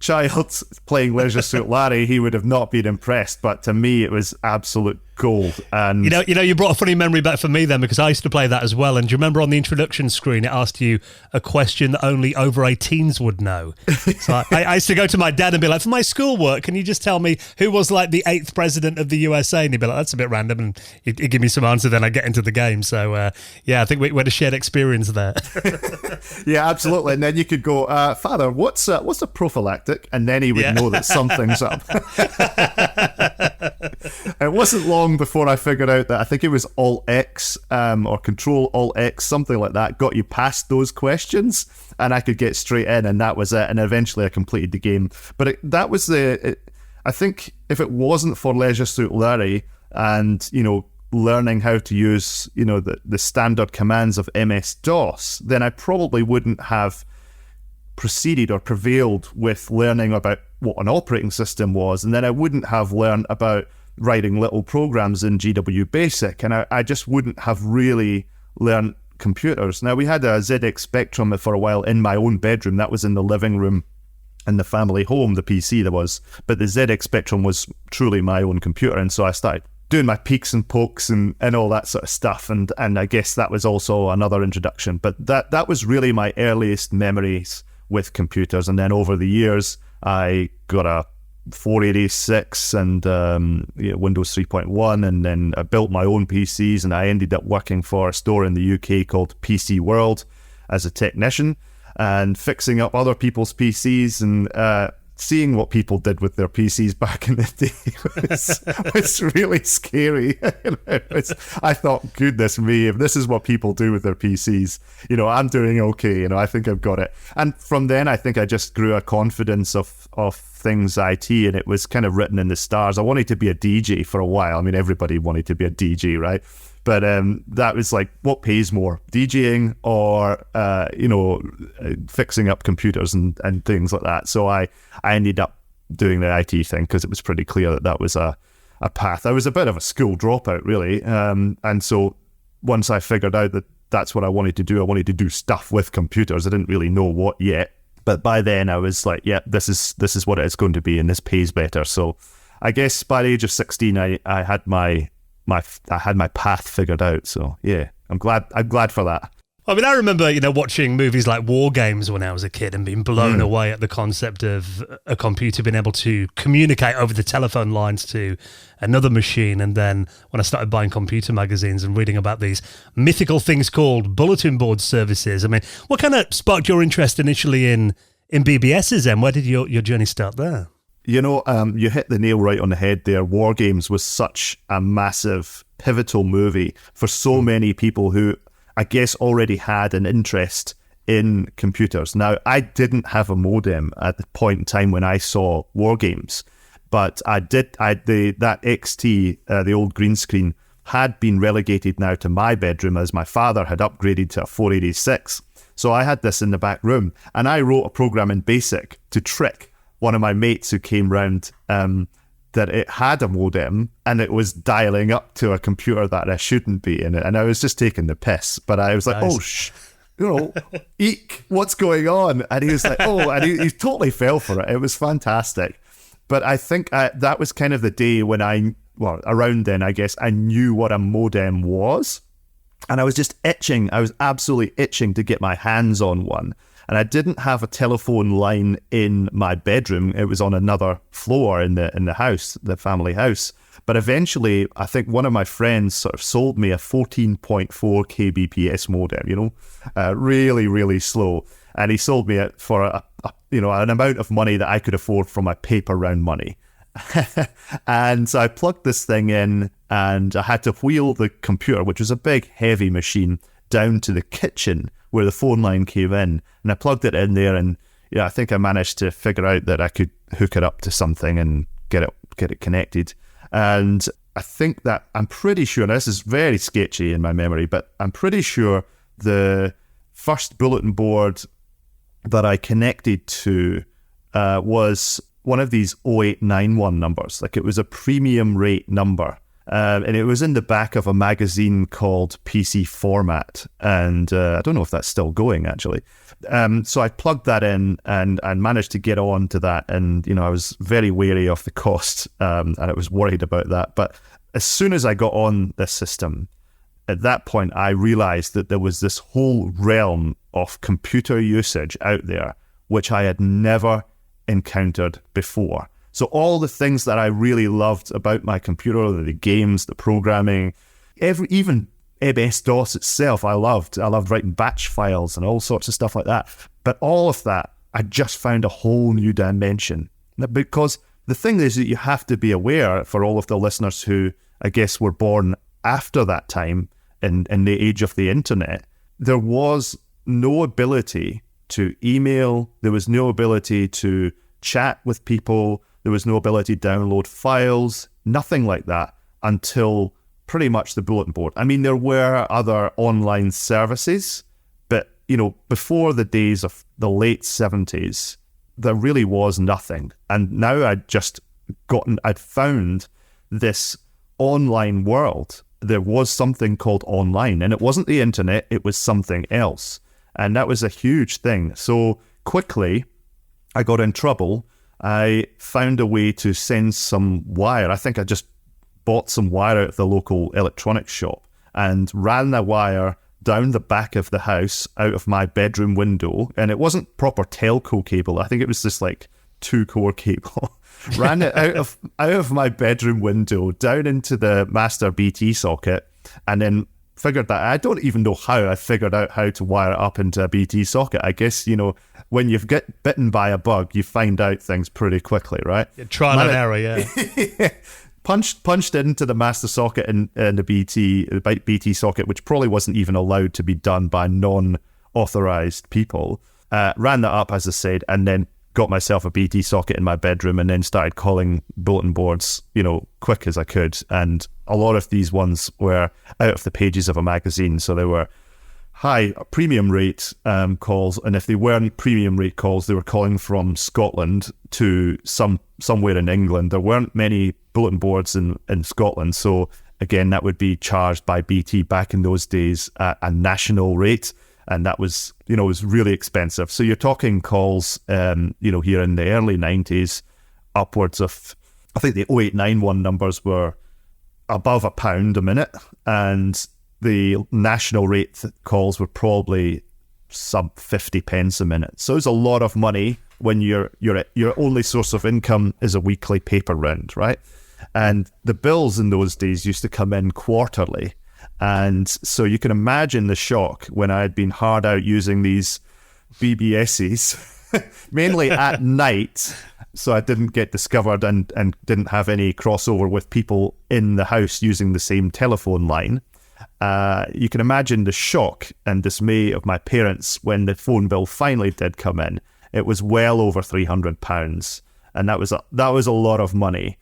child playing Leisure Suit Larry, he would have not been impressed. But to me, it was absolute gold. And you brought a funny memory back for me then, because I used to play that as well. And do you remember on the introduction screen, it asked you a question that only over 18s would know? So I used to go to my dad and be like, for my schoolwork, can you just tell me who was like the 8th president of the USA? And he'd be like, that's a bit random. And he'd give me some answer, then I'd get into the game. So I think we had a shared experience there. Yeah, absolutely. And then you could go, Father, what's a prophylactic? And then he would know that something's up. It wasn't long before I figured out that I think it was Alt-X or Control-Alt-X, something like that, got you past those questions, and I could get straight in, and that was it. And eventually I completed the game. But I think if it wasn't for Leisure Suit Larry and, learning how to use, the standard commands of MS-DOS, then I probably wouldn't have proceeded or prevailed with learning about what an operating system was, and then I wouldn't have learned about writing little programs in GW Basic, and I just wouldn't have really learned computers. Now, we had a ZX Spectrum for a while in my own bedroom. That was in the living room in the family home, the PC there was, but the ZX Spectrum was truly my own computer, and so I started doing my peeks and pokes and all that sort of stuff, and I guess that was also another introduction. But that was really my earliest memories with computers. And then over the years, I got a 486 and Windows 3.1, and then I built my own PCs, and I ended up working for a store in the UK called PC World as a technician and fixing up other people's PCs, and seeing what people did with their PCs back in the day was really scary. I thought, goodness me, if this is what people do with their PCs, I'm doing okay. I think I've got it. And from then, I think I just grew a confidence of things IT, and it was kind of written in the stars. I wanted to be a DJ for a while. I mean, everybody wanted to be a DJ, right? But that was like, what pays more, DJing or fixing up computers and things like that. So I ended up doing the IT thing because it was pretty clear that was a path. I was a bit of a school dropout, really, and so once I figured out that that's what I wanted to do, I wanted to do stuff with computers. I didn't really know what yet, but by then I was like, yeah, this is what it's going to be, and this pays better. So I guess by the age of 16, I had my path figured out. So yeah, I'm glad for that. I mean, I remember, watching movies like War Games when I was a kid and being blown away at the concept of a computer being able to communicate over the telephone lines to another machine. And then when I started buying computer magazines and reading about these mythical things called Bulletin Board Services, I mean, what kind of sparked your interest initially in BBSs, and where did your journey start there? You hit the nail right on the head there. War Games was such a massive, pivotal movie for so many people who, I guess, already had an interest in computers. Now, I didn't have a modem at the point in time when I saw War Games, but that XT, the old green screen, had been relegated now to my bedroom as my father had upgraded to a 486. So I had this in the back room, and I wrote a program in BASIC to trick one of my mates who came round that it had a modem and it was dialing up to a computer that I shouldn't be in it. And I was just taking the piss, but I was like, nice. Eek, what's going on? And he was like, and he totally fell for it. It was fantastic. But I think that was kind of the day when around then, I guess, I knew what a modem was. And I was just itching. I was absolutely itching to get my hands on one. And I didn't have a telephone line in my bedroom. It was on another floor in the house, the family house. But eventually, I think one of my friends sort of sold me a 14.4 kbps modem, really, really slow. And he sold me it for an amount of money that I could afford from my paper round money. And so I plugged this thing in, and I had to wheel the computer, which was a big, heavy machine, down to the kitchen where the phone line came in, and I plugged it in there, and I think I managed to figure out that I could hook it up to something and get it connected. And I think that I'm pretty sure, now this is very sketchy in my memory, but I'm pretty sure the first bulletin board that I connected to was one of these 0891 numbers. Like, it was a premium rate number. And it was in the back of a magazine called PC Format. And I don't know if that's still going, actually. So I plugged that in and managed to get on to that. And, I was very wary of the cost, and I was worried about that. But as soon as I got on this system, at that point, I realized that there was this whole realm of computer usage out there, which I had never encountered before. So all the things that I really loved about my computer, the games, the programming, even MS-DOS itself, I loved. I loved writing batch files and all sorts of stuff like that. But all of that, I just found a whole new dimension. Because the thing is that you have to be aware, for all of the listeners who, I guess, were born after that time in the age of the internet, there was no ability to email, there was no ability to chat with people, there was no ability to download files, nothing like that until pretty much the bulletin board. I mean, there were other online services, but, before the days of the late 70s, there really was nothing. And now I'd found this online world. There was something called online, and it wasn't the internet, it was something else. And that was a huge thing. So quickly, I got in trouble. I found a way to send some wire. I think I just bought some wire out of the local electronics shop and ran the wire down the back of the house out of my bedroom window. And it wasn't proper telco cable. I think it was just like 2-core cable. Ran it out of my bedroom window down into the master BT socket, and then figured that, I don't even know how I figured out how to wire it up into a BT socket. I guess, when you get bitten by a bug, you find out things pretty quickly, right? Trial and error, yeah. Punched into the master socket in the BT socket, which probably wasn't even allowed to be done by non-authorized people. Ran that up, as I said, and then got myself a BT socket in my bedroom, and then started calling bulletin boards, quick as I could. And a lot of these ones were out of the pages of a magazine, so they were high premium rate calls. And if they weren't premium rate calls, they were calling from Scotland to somewhere in England. There weren't many bulletin boards in Scotland, so again, that would be charged by BT back in those days at a national rate. And that was, it was really expensive. So you're talking calls, here in the early 90s, upwards of, I think the 0891 numbers were above £1 a minute. And the national rate calls were probably sub 50 pence a minute. So it's a lot of money when your only source of income is a weekly paper round, right? And the bills in those days used to come in quarterly. And so you can imagine the shock when I had been hard out using these BBSs, mainly at night, so I didn't get discovered and didn't have any crossover with people in the house using the same telephone line. You can imagine the shock and dismay of my parents when the phone bill finally did come in. It was well over £300, and that was a lot of money.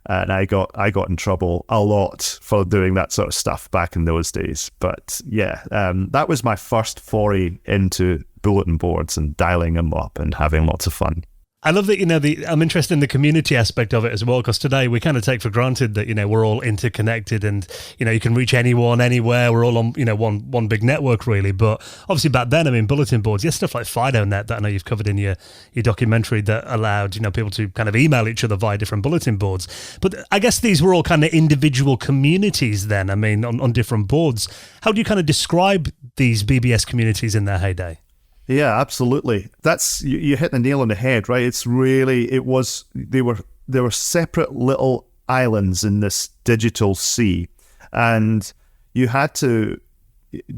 And I got in trouble a lot for doing that sort of stuff back in those days. But yeah, that was my first foray into bulletin boards and dialing them up and having lots of fun. I love that, I'm interested in the community aspect of it as well, because today we kind of take for granted that, we're all interconnected and, you can reach anyone, anywhere. We're all on, one big network really. But obviously back then, bulletin boards, stuff like FidoNet that I know you've covered in your documentary that allowed, people to kind of email each other via different bulletin boards. But I guess these were all kind of individual communities then, on different boards. How do you kind of describe these BBS communities in their heyday? Yeah, absolutely. That's you hit the nail on the head, right? They were separate little islands in this digital sea, and you had to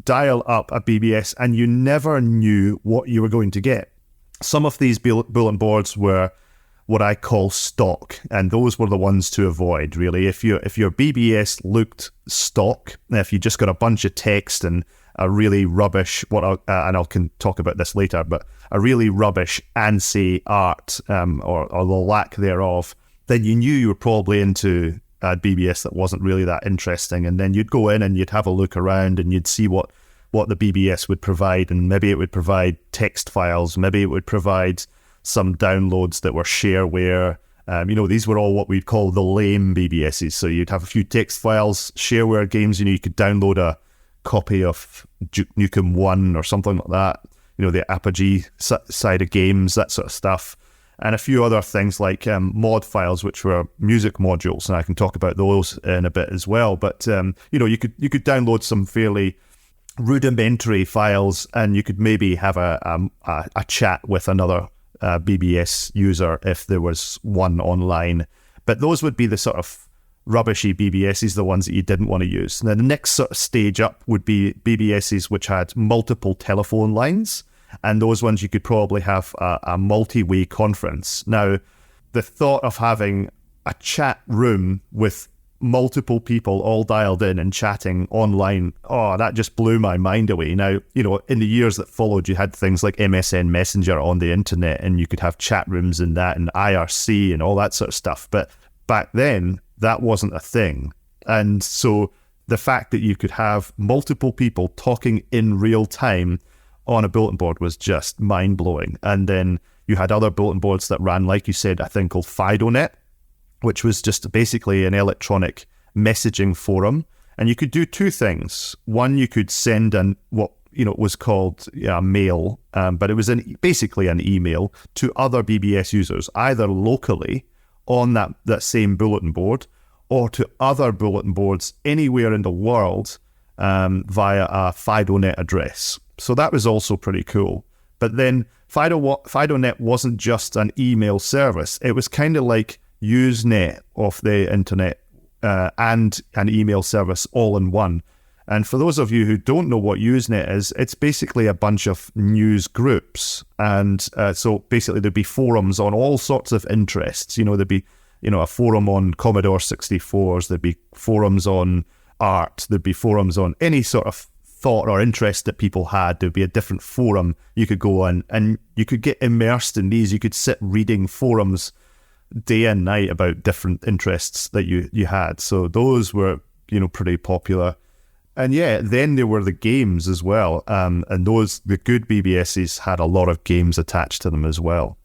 dial up a BBS, and you never knew what you were going to get. Some of these bulletin boards were what I call stock, and those were the ones to avoid. Really, if your BBS looked stock, if you just got a bunch of text and a really rubbish, and I can talk about this later, but a really rubbish ANSI art or the lack thereof, then you knew you were probably into a BBS that wasn't really that interesting. And then you'd go in and you'd have a look around and you'd see what the BBS would provide. And maybe it would provide text files, maybe it would provide some downloads that were shareware, These were all what we'd call the lame BBSs. So you'd have a few text files, shareware games. You could download a copy of Duke Nukem 1 or something like that. The Apogee side of games, that sort of stuff. And a few other things like mod files, which were music modules, and I can talk about those in a bit as well. But you could download some fairly rudimentary files, and you could maybe have a chat with another BBS user if there was one online. But those would be the sort of rubbishy BBSs, the ones that you didn't want to use. And then the next sort of stage up would be BBSs which had multiple telephone lines. And those ones you could probably have a multi-way conference. Now, the thought of having a chat room with multiple people all dialed in and chatting online, that just blew my mind away. Now, in the years that followed, you had things like MSN Messenger on the internet, and you could have chat rooms in that, and IRC and all that sort of stuff. But back then, that wasn't a thing. And so the fact that you could have multiple people talking in real time on a bulletin board was just mind-blowing. And then you had other bulletin boards that ran, like you said, a thing called FidoNet, which was just basically an electronic messaging forum. And you could do two things. One, you could send what was called mail, but it was basically an email to other BBS users, either locally on that same bulletin board, or to other bulletin boards anywhere in the world via a FidoNet address. So that was also pretty cool. But then FidoNet wasn't just an email service. It was kind of like Usenet of the internet and an email service all in one. And for those of you who don't know what Usenet is, it's basically a bunch of news groups. And so basically there'd be forums on all sorts of interests. There'd be a forum on Commodore 64s. There'd be forums on art. There'd be forums on any sort of thought or interest that people had. There'd be a different forum you could go on, and you could get immersed in these. You could sit reading forums day and night about different interests that you had. So those were, pretty popular. And then there were the games as well. And the good BBSs had a lot of games attached to them as well.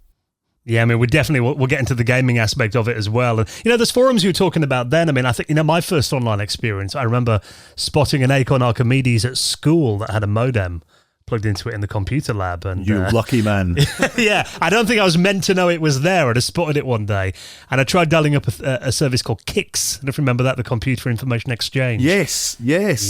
Yeah, I mean, we'll get into the gaming aspect of it as well. And, there's forums you were talking about then. I mean, I think, my first online experience, I remember spotting an Acorn Archimedes at school that had a modem plugged into it in the computer lab. And you lucky man. Yeah, I don't think I was meant to know it was there. I just spotted it one day. And I tried dialing up a service called KIX. I don't know if you remember that, the Computer Information Exchange. Yes.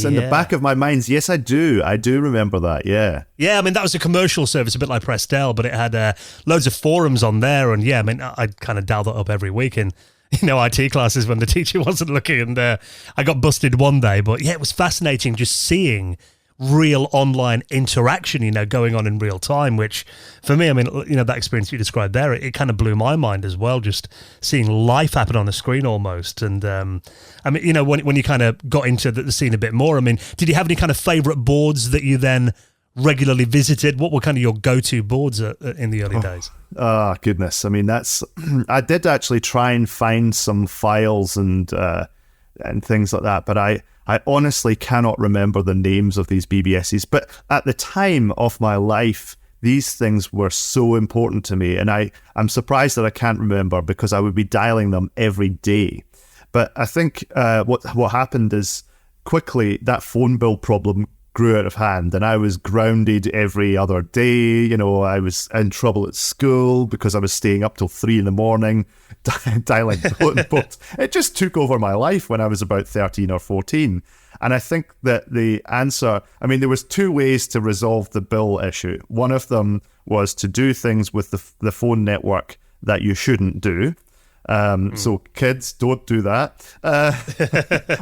In the back of my mind, yes, I do. I do remember that, yeah. Yeah, I mean, that was a commercial service, a bit like Prestel, but it had loads of forums on there. And yeah, I mean, I'd kind of dial that up every week in, IT classes when the teacher wasn't looking. And I got busted one day. But yeah, it was fascinating just seeing real online interaction, going on in real time, which for me, I mean, that experience you described there, it kind of blew my mind as well, just seeing life happen on the screen almost. And I mean, when you kind of got into the scene a bit more, I mean, did you have any kind of favorite boards that you then regularly visited? What were kind of your go-to boards in the early days? Oh, goodness. I mean, I did actually try and find some files and things like that, but I honestly cannot remember the names of these BBSs. But at the time of my life, these things were so important to me. And I'm surprised that I can't remember, because I would be dialing them every day. But I think what happened is quickly that phone bill problem grew out of hand, and I was grounded every other day. I was in trouble at school because I was staying up till 3 a.m, dialing bulletin boards. It just took over my life when I was about 13 or 14. And I think that the answer, I mean, there was two ways to resolve the bill issue. One of them was to do things with the phone network that you shouldn't do. So kids, don't do that.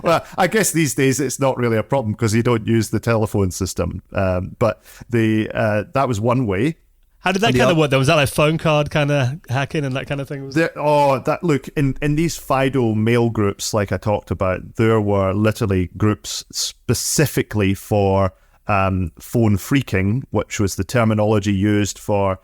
Well, I guess these days it's not really a problem because you don't use the telephone system. But that was one way. How did that kind of work? Was that like phone card kind of hacking and that kind of thing? Look, in these Fido mail groups, like I talked about, there were literally groups specifically for phone phreaking, which was the terminology used for,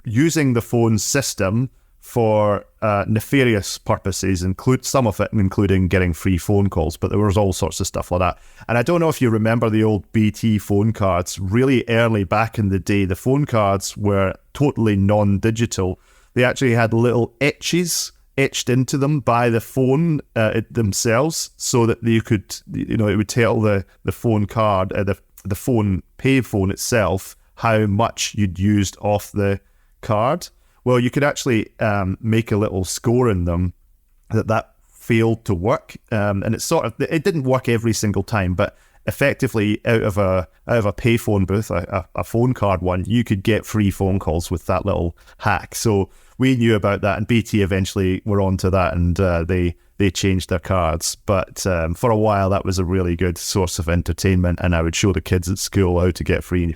using the phone system for nefarious purposes, some of it including getting free phone calls, but there was all sorts of stuff like that. And I don't know if you remember the old BT phone cards. Really early back in the day, the phone cards were totally non-digital. they actually had little etches etched into them by the phone themselves, so that you could, it would tell the phone card, the phone pay phone itself, how much you'd used off the card. Well, you could actually make a little score in them that failed to work, and it didn't work every single time, but effectively out of a payphone booth, a phone card one, you could get free phone calls with that little hack. So we knew about that, and BT eventually were onto that, and they changed their cards. But for a while, that was a really good source of entertainment, and I would show the kids at school how to get free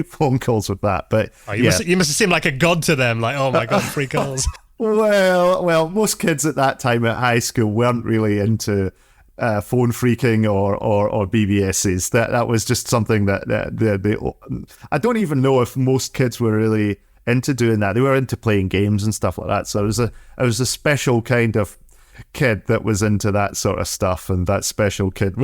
phone calls with that. But you must have seemed like a god to them, like, oh my god, free calls. Well, most kids at that time at high school weren't really into phone freaking or BBSs. That was just something that they I don't even know if most kids were really into doing that. They were into playing games and stuff like that. So I was a special kind of kid that was into that sort of stuff, and that special kid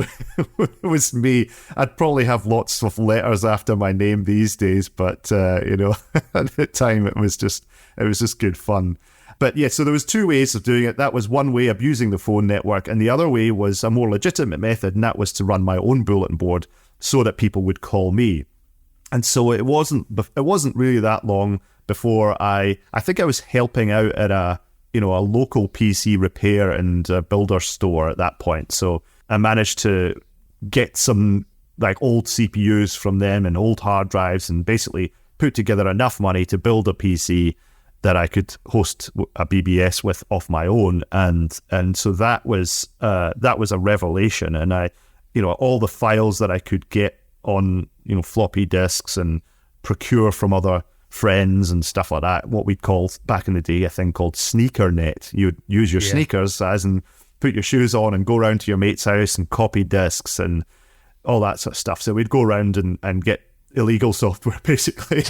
was me. I'd probably have lots of letters after my name these days, but at the time it was just good fun. But yeah, so there was two ways of doing it. That was one way, abusing the phone network, and the other way was a more legitimate method, and that was to run my own bulletin board so that people would call me. And so it wasn't really that long before I think I was helping out at a local PC repair and builder store at that point. So I managed to get some like old CPUs from them and old hard drives, and basically put together enough money to build a PC that I could host a BBS with off my own, and so that was a revelation. And I, all the files that I could get on floppy disks and procure from other friends and stuff like that, what we'd call back in the day a thing called sneaker net. You'd use your sneakers as in put your shoes on and go around to your mate's house and copy disks and all that sort of stuff. So we'd go around and get illegal software, basically,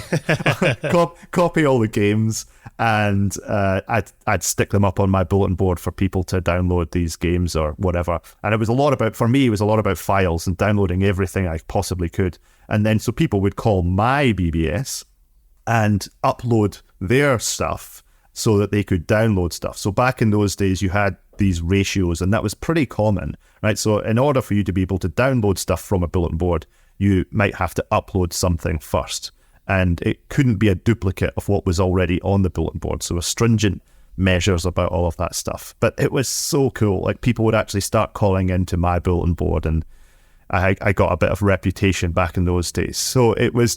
copy all the games, and I'd stick them up on my bulletin board for people to download these games or whatever. And it was a lot about files and downloading everything I possibly could. And then so people would call my BBS and upload their stuff so that they could download stuff. So back in those days, you had these ratios, and that was pretty common, right? So in order for you to be able to download stuff from a bulletin board, you might have to upload something first, and it couldn't be a duplicate of what was already on the bulletin board. So stringent measures about all of that stuff. But it was so cool. Like, people would actually start calling into my bulletin board, and I got a bit of reputation back in those days. So it was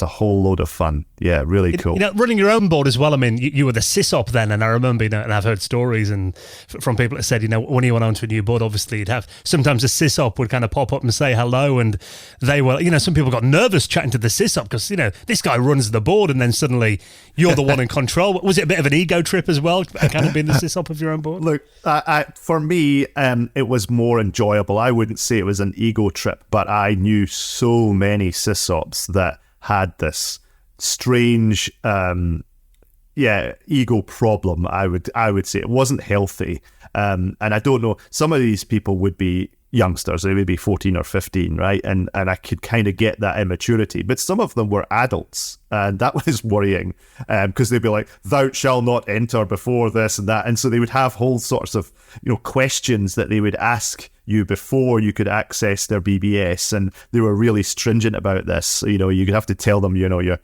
a whole load of fun. Yeah, really cool. Running your own board as well. I mean, you were the sysop then, and I remember, and I've heard stories and from people that said, when you went onto a new board, obviously you'd have, sometimes the sysop would kind of pop up and say hello, and they were, some people got nervous chatting to the sysop because, this guy runs the board, and then suddenly you're the one in control. Was it a bit of an ego trip as well, kind of being the sysop of your own board? Look, for me, it was more enjoyable. I wouldn't say it was an ego trip, but I knew so many sysops that had this strange ego problem. I would say it wasn't healthy, and I don't know, some of these people would be youngsters, they would be 14 or 15, right? And I could kind of get that immaturity, but some of them were adults, and that was worrying, because they'd be like, thou shalt not enter before this and that, and so they would have whole sorts of questions that they would ask you before you could access their BBS, and they were really stringent about this. You'd have to tell them, you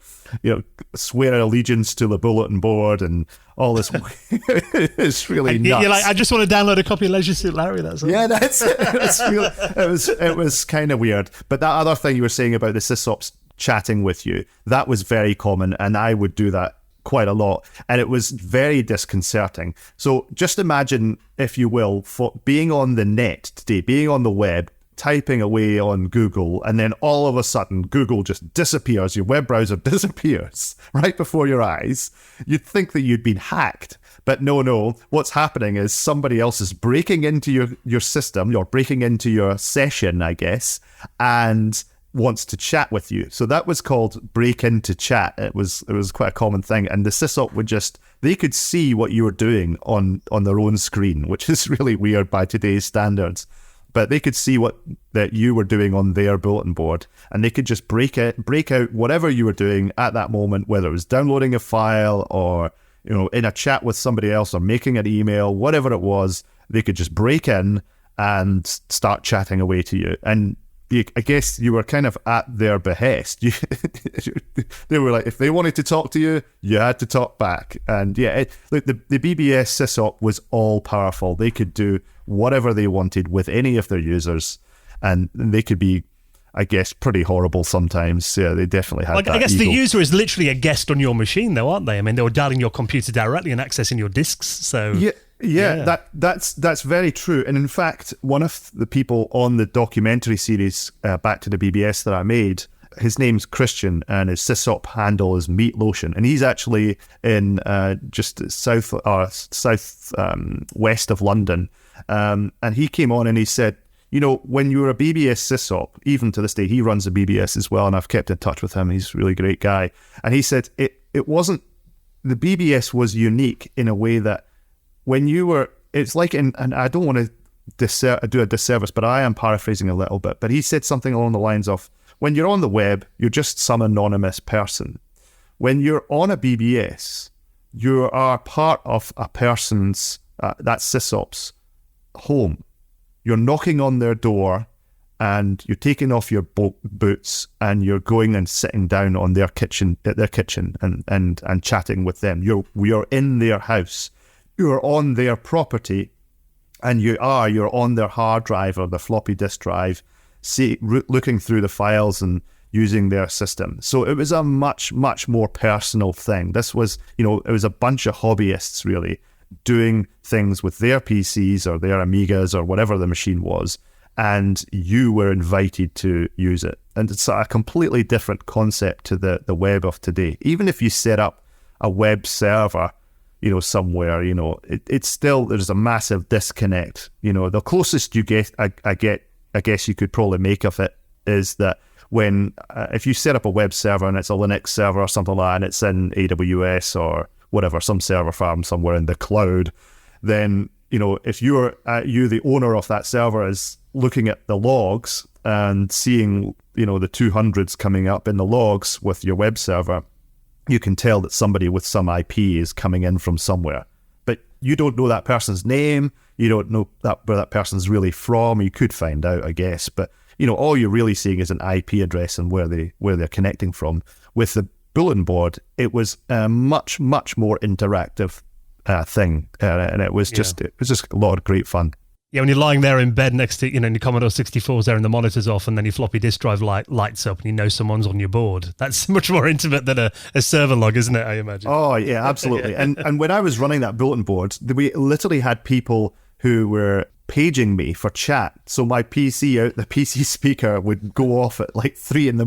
swear allegiance to the bulletin board and all this. It's really nuts. You're like, I just want to download a copy of Leisure Suit Larry. That's all. Yeah, that's it. It was kind of weird. But that other thing you were saying about the sysops chatting with you, that was very common, and I would do that quite a lot, and it was very disconcerting. So just imagine, if you will, for being on the net today, being on the web, typing away on Google, and then all of a sudden Google just disappears, your web browser disappears right before your eyes. You'd think that you'd been hacked, but no, what's happening is somebody else is breaking into your system, you're breaking into your session, I guess, and wants to chat with you. So that was called break into chat. It was quite a common thing, and the sysop would they could see what you were doing on their own screen, which is really weird by today's standards, but they could see that you were doing on their bulletin board, and they could just break out whatever you were doing at that moment, whether it was downloading a file or in a chat with somebody else or making an email, whatever it was, they could just break in and start chatting away to you. And I guess you were kind of at their behest. They were like, if they wanted to talk to you, you had to talk back. And yeah, the BBS sysop was all powerful. They could do whatever they wanted with any of their users, and they could be, I guess, pretty horrible sometimes. Yeah, they definitely had that. I guess ego. the user is literally a guest on your machine, though, aren't they? I mean, they were dialing your computer directly and accessing your disks. So Yeah, that's very true. And in fact, one of the people on the documentary series Back to the BBS that I made, his name's Christian, and his sysop handle is Meat Lotion, and he's actually in just south west of London. And he came on and he said, when you're a BBS sysop, even to this day, he runs a BBS as well, and I've kept in touch with him. He's a really great guy. And he said it wasn't, the BBS was unique in a way that when you were, it's like, and I don't want to do a disservice, but I am paraphrasing a little bit, but he said something along the lines of, when you're on the web, you're just some anonymous person. When you're on a BBS, you are part of a person's, that sysop's home. You're knocking on their door and you're taking off your boots and you're going and sitting down on their kitchen and chatting with them. You're in their house. You're on their property, and you're on their hard drive or the floppy disk drive, looking through the files and using their system. So it was a much, much more personal thing. This was, it was a bunch of hobbyists really doing things with their PCs or their Amigas or whatever the machine was, and you were invited to use it. And it's a completely different concept to the web of today. Even if you set up a web server, somewhere, it's still, there's a massive disconnect. The closest you get, I guess you could probably make of it is that when, if you set up a web server and it's a Linux server or something like that, and it's in AWS or whatever, some server farm somewhere in the cloud, then, if you, the owner of that server, is looking at the logs and seeing, the 200s coming up in the logs with your web server, you can tell that somebody with some IP is coming in from somewhere. But you don't know that person's name. You don't know where that person's really from. You could find out, I guess. But, all you're really seeing is an IP address and where they're connecting from. With the bulletin board, it was a much, much more interactive thing. And it was just a lot of great fun. Yeah, when you're lying there in bed next to, your Commodore 64's there and the monitor's off, and then your floppy disk drive lights up and someone's on your board. That's much more intimate than a server log, isn't it, I imagine? Oh, yeah, absolutely. And when I was running that bulletin board, we literally had people who were paging me for chat. So my the PC speaker would go off at like 3 a.m.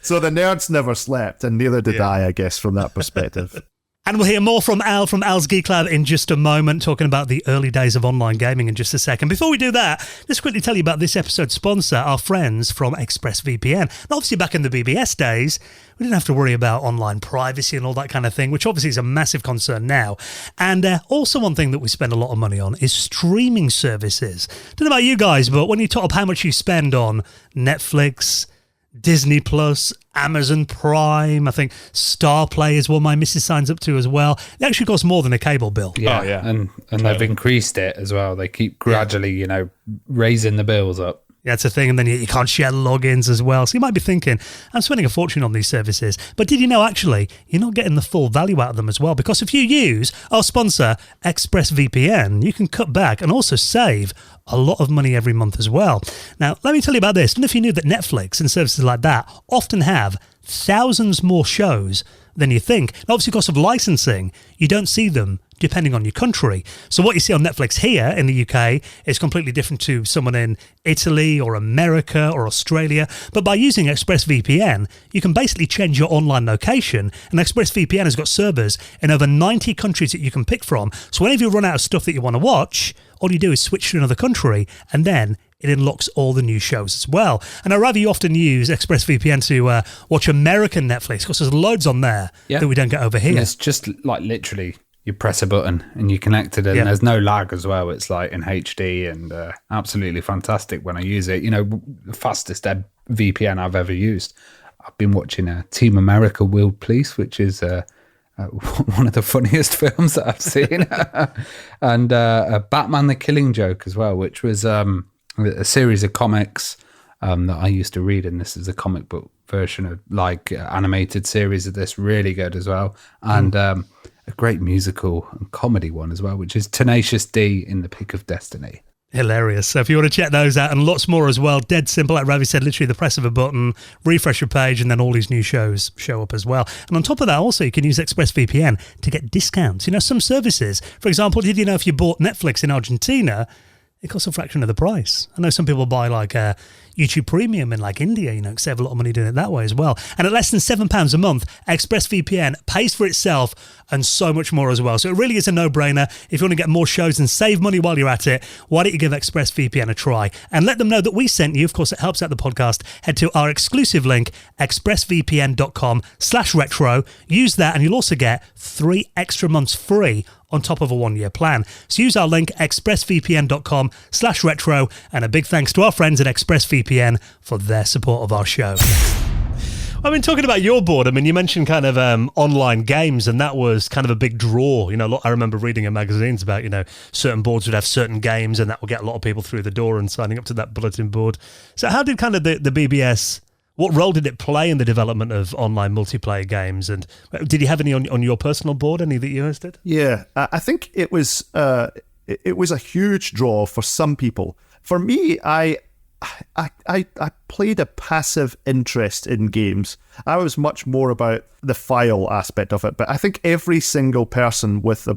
So the nerds never slept, and neither did I guess, from that perspective. And we'll hear more from Al from Al's Geek Lab in just a moment, talking about the early days of online gaming in just a second. Before we do that, let's quickly tell you about this episode's sponsor, our friends from ExpressVPN. And obviously, back in the BBS days, we didn't have to worry about online privacy and all that kind of thing, which obviously is a massive concern now. And also one thing that we spend a lot of money on is streaming services. Don't know about you guys, but when you top up how much you spend on Netflix, Disney Plus, Amazon Prime, I think Star Play is one my missus signs up to as well. It actually costs more than a cable bill. Yeah, and they've increased it as well. They keep gradually, raising the bills up. Yeah, it's a thing, and then you can't share logins as well. So you might be thinking, I'm spending a fortune on these services. But did you know, actually, you're not getting the full value out of them as well? Because if you use our sponsor, ExpressVPN, you can cut back and also save a lot of money every month as well. Now, let me tell you about this. I don't know if you knew that Netflix and services like that often have thousands more shows than you think. And obviously, because of licensing, you don't see them depending on your country. So what you see on Netflix here in the UK is completely different to someone in Italy or America or Australia. But by using ExpressVPN, you can basically change your online location, and ExpressVPN has got servers in over 90 countries that you can pick from. So whenever you run out of stuff that you want to watch, all you do is switch to another country, and then it unlocks all the new shows as well. And I'd rather you often use ExpressVPN to watch American Netflix, because there's loads on there that we don't get over here. And it's just like literally you press a button and you connect it, and there's no lag as well. It's like in HD and absolutely fantastic when I use it. The fastest VPN I've ever used. I've been watching Team America World Police, which is one of the funniest films that I've seen, and Batman: The Killing Joke as well, which was a series of comics that I used to read, and this is a comic book version of like animated series of this, really good as well, and a great musical and comedy one as well, which is Tenacious D in the Pick of Destiny. Hilarious. So if you want to check those out and lots more as well, dead simple, like Ravi said, literally the press of a button, refresh your page, and then all these new shows show up as well. And on top of that, also, you can use ExpressVPN to get discounts. You know, some services, for example, did you know if you bought Netflix in Argentina, it costs a fraction of the price? I know some people buy like YouTube Premium in like India, you know, save a lot of money doing it that way as well. And at less than £7 a month, ExpressVPN pays for itself and so much more as well. So it really is a no-brainer. If you want to get more shows and save money while you're at it, why don't you give ExpressVPN a try and let them know that we sent you. Of course, it helps out the podcast. Head to our exclusive link, expressvpn.com/retro. Use that and you'll also get 3 extra months free on top of a 1-year plan. So use our link, expressvpn.com/retro, and a big thanks to our friends at ExpressVPN for their support of our show. I mean, talking about your board, I mean, you mentioned kind of online games, and that was kind of a big draw. You know, I remember reading in magazines about, you know, certain boards would have certain games, and that would get a lot of people through the door and signing up to that bulletin board. So how did kind of the BBS, what role did it play in the development of online multiplayer games? And did you have any on your personal board, any that you hosted? Yeah, I think it was a huge draw for some people. For me, I played a passive interest in games. I was much more about the file aspect of it, but I think every single person with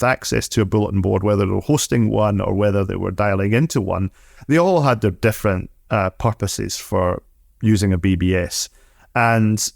access to a bulletin board, whether they were hosting one or whether they were dialing into one, they all had their different purposes for using a BBS. And,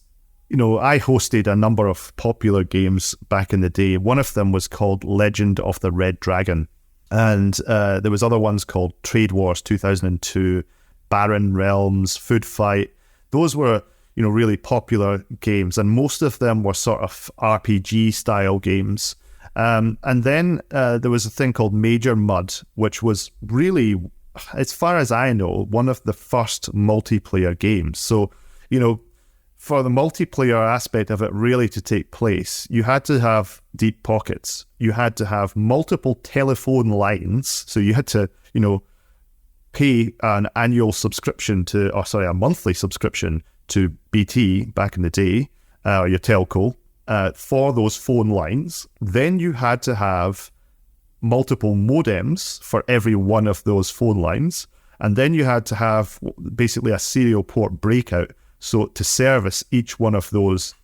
you know, I hosted a number of popular games back in the day. One of them was called Legend of the Red Dragon. And there was other ones called Trade Wars 2002, Barren Realms, Food Fight. Those were, you know, really popular games. And most of them were sort of RPG style games. And then there was a thing called Major Mud, which was really, as far as I know, one of the first multiplayer games. So, you know, for the multiplayer aspect of it really to take place, you had to have deep pockets. You had to have multiple telephone lines. So you had to, you know, pay an annual subscription a monthly subscription to BT back in the day, or your telco, for those phone lines. Then you had to have multiple modems for every one of those phone lines. And then you had to have basically a serial port breakout, so to service each one of those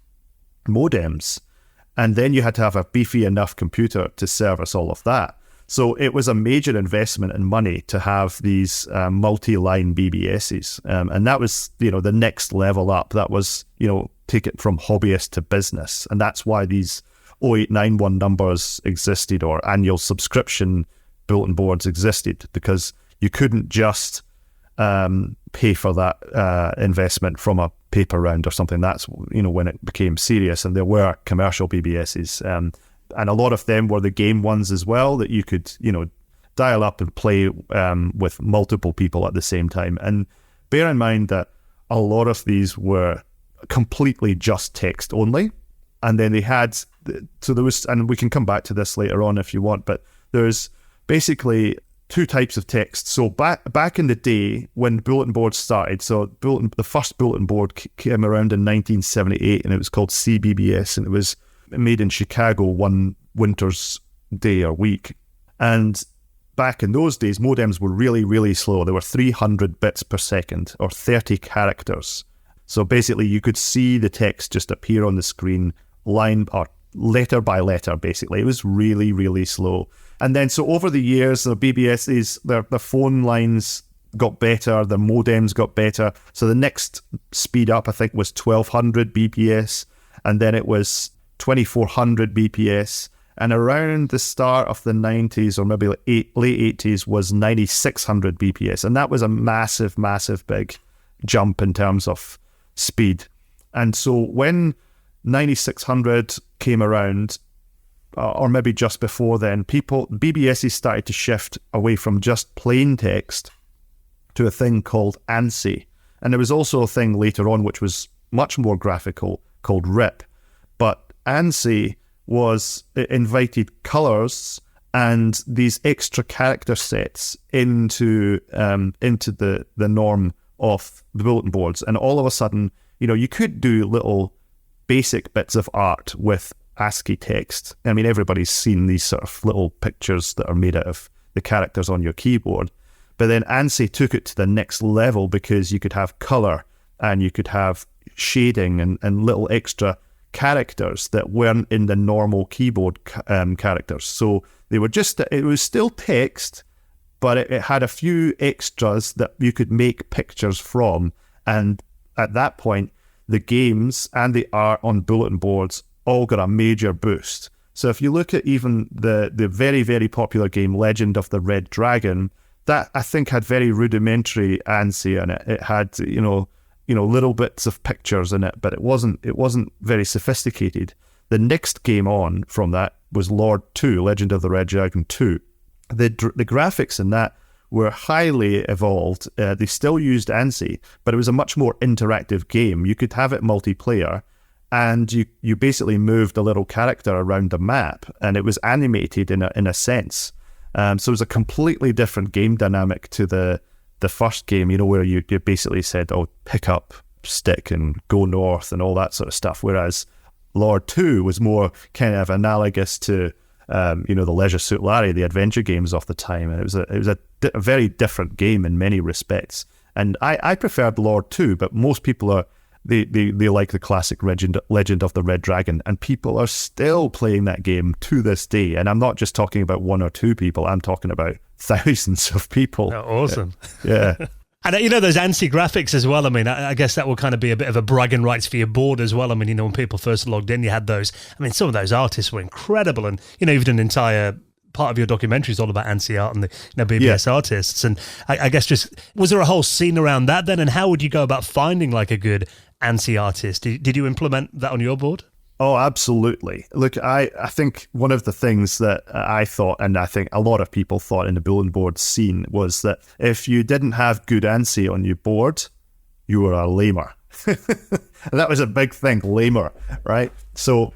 modems. And then you had to have a beefy enough computer to service all of that. So it was a major investment in money to have these multi-line BBSs. And that was, you know, the next level up. That was, you know, take it from hobbyist to business. And that's why these 0891 numbers existed, or annual subscription bulletin boards existed, because you couldn't just pay for that investment from a paper round or something. That's, you know, when it became serious, and there were commercial BBSs, and a lot of them were the game ones as well, that you could, you know, dial up and play with multiple people at the same time. And bear in mind that a lot of these were completely just text only, and then they had, so there was, and we can come back to this later on if you want, but there's basically 2 types of text. So back in the day when bulletin boards started, so the first bulletin board came around in 1978, and it was called CBBS, and it was made in Chicago one winter's day or week. And back in those days, modems were really, really slow. They were 300 bits per second, or 30 characters. So basically you could see the text just appear on the screen, line or letter by letter, basically. It was really, really slow. And then so over the years, the BBSs, their phone lines got better, the modems got better. So the next speed up, I think, was 1200 BPS, and then it was 2400 BPS. And around the start of the 90s, or maybe late 80s, was 9600 BPS. And that was a massive, massive big jump in terms of speed. And so when 9600 came around, or maybe just before then, BBSs started to shift away from just plain text to a thing called ANSI. And there was also a thing later on which was much more graphical, called RIP. But ANSI invited colors and these extra character sets into the norm of the bulletin boards. And all of a sudden, you could do little basic bits of art with ASCII text. I mean, everybody's seen these sort of little pictures that are made out of the characters on your keyboard. But then ANSI took it to the next level because you could have color and you could have shading and little extra characters that weren't in the normal keyboard characters. So they were it was still text, but it had a few extras that you could make pictures from. And at that point, the games and the art on bulletin boards all got a major boost. So if you look at even the very, very popular game Legend of the Red Dragon, that I think had very rudimentary ANSI in it. It had, little bits of pictures in it, but it wasn't very sophisticated. The next game on from that was Lord 2, Legend of the Red Dragon 2. The graphics in that were highly evolved. They still used ANSI, but it was a much more interactive game. You could have it multiplayer, and you basically moved a little character around the map, and it was animated in a sense. So it was a completely different game dynamic to the first game, where you basically said, oh, pick up stick and go north and all that sort of stuff. Whereas Lord 2 was more kind of analogous to, the Leisure Suit Larry, the adventure games of the time. And it was a very different game in many respects. And I preferred Lord 2, but most people they like the classic Legend of the Red Dragon, and people are still playing that game to this day. And I'm not just talking about one or two people, I'm talking about thousands of people. Oh, awesome. Yeah. And those ANSI graphics as well, I mean, I guess that will kind of be a bit of a bragging rights for your board as well. I mean, when people first logged in, you had those. I mean, some of those artists were incredible, and, even an entire part of your documentary is all about ANSI art and the BBS artists. And I guess was there a whole scene around that then? And how would you go about finding like a good ANSI artist? Did you implement that on your board? Oh, absolutely. Look, I think one of the things that I thought, and I think a lot of people thought in the bulletin board scene, was that if you didn't have good ANSI on your board, you were a lamer. And that was a big thing, lamer, right? So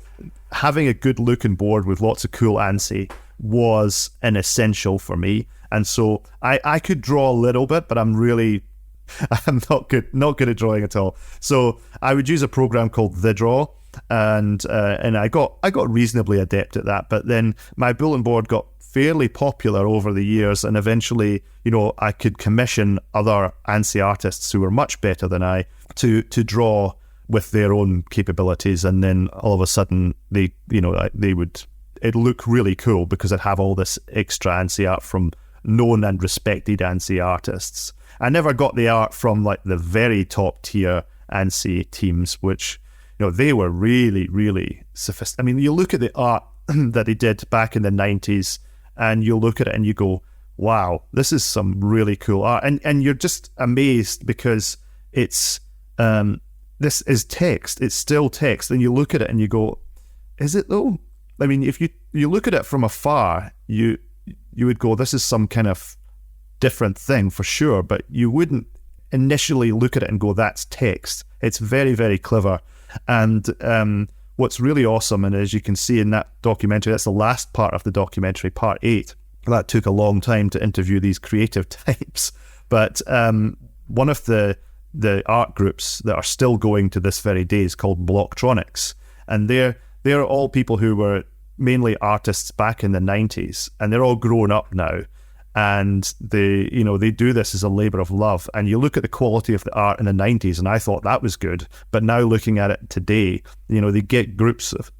having a good looking board with lots of cool ANSI was an essential for me. And so I could draw a little bit, but I'm not good at drawing at all. So I would use a program called The Draw, and I got reasonably adept at that. But then my bulletin board got fairly popular over the years, and eventually, I could commission other ANSI artists who were much better than I to draw with their own capabilities, and then all of a sudden it'd look really cool because I'd have all this extra ANSI art from known and respected ANSI artists. I never got the art from like the very top tier ANSI teams, which they were really, really sophisticated. I mean, you look at the art that they did back in the 90s, and you look at it and you go, wow, this is some really cool art. And you're just amazed because it's this is text. It's still text. And you look at it and you go, is it though? I mean, if you look at it from afar, you would go, this is some kind of different thing for sure, but you wouldn't initially look at it and go, that's text. It's very, very clever. And what's really awesome, and as you can see in that documentary, that's the last part of the documentary, part 8. That took a long time to interview these creative types. But one of the art groups that are still going to this very day is called Blocktronics. And they're all people who were mainly artists back in the 90s, and they're all grown up now. And they do this as a labor of love. And you look at the quality of the art in the 90s, and I thought that was good. But now looking at it today, they get groups of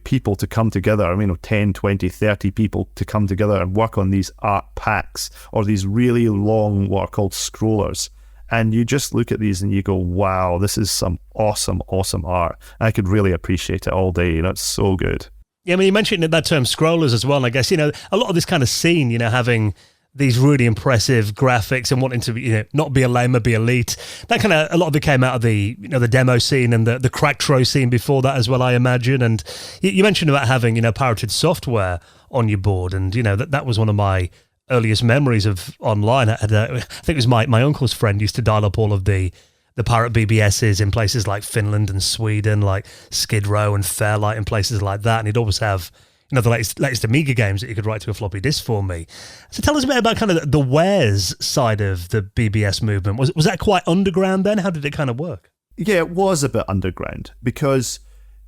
people to come together, 10, 20, 30 people to come together and work on these art packs or these really long, what are called scrollers. And you just look at these and you go, wow, this is some awesome, awesome art. I could really appreciate it all day. It's so good. Yeah, I mean, you mentioned that term scrollers as well. And I guess, a lot of this kind of scene, having these really impressive graphics and wanting to be, not be a lamer, be elite. That kind of, a lot of it came out of the, the demo scene and the Cracktro scene before that as well, I imagine. And you mentioned about having, pirated software on your board. And, that was one of my earliest memories of online. I think it was my uncle's friend used to dial up all of the the pirate BBSs in places like Finland and Sweden, like Skid Row and Fairlight and places like that. And he'd always have, you know, the latest Amiga games that you could write to a floppy disk for me. So tell us a bit about kind of the wares side of the BBS movement. Was that quite underground then? How did it kind of work? Yeah, it was a bit underground because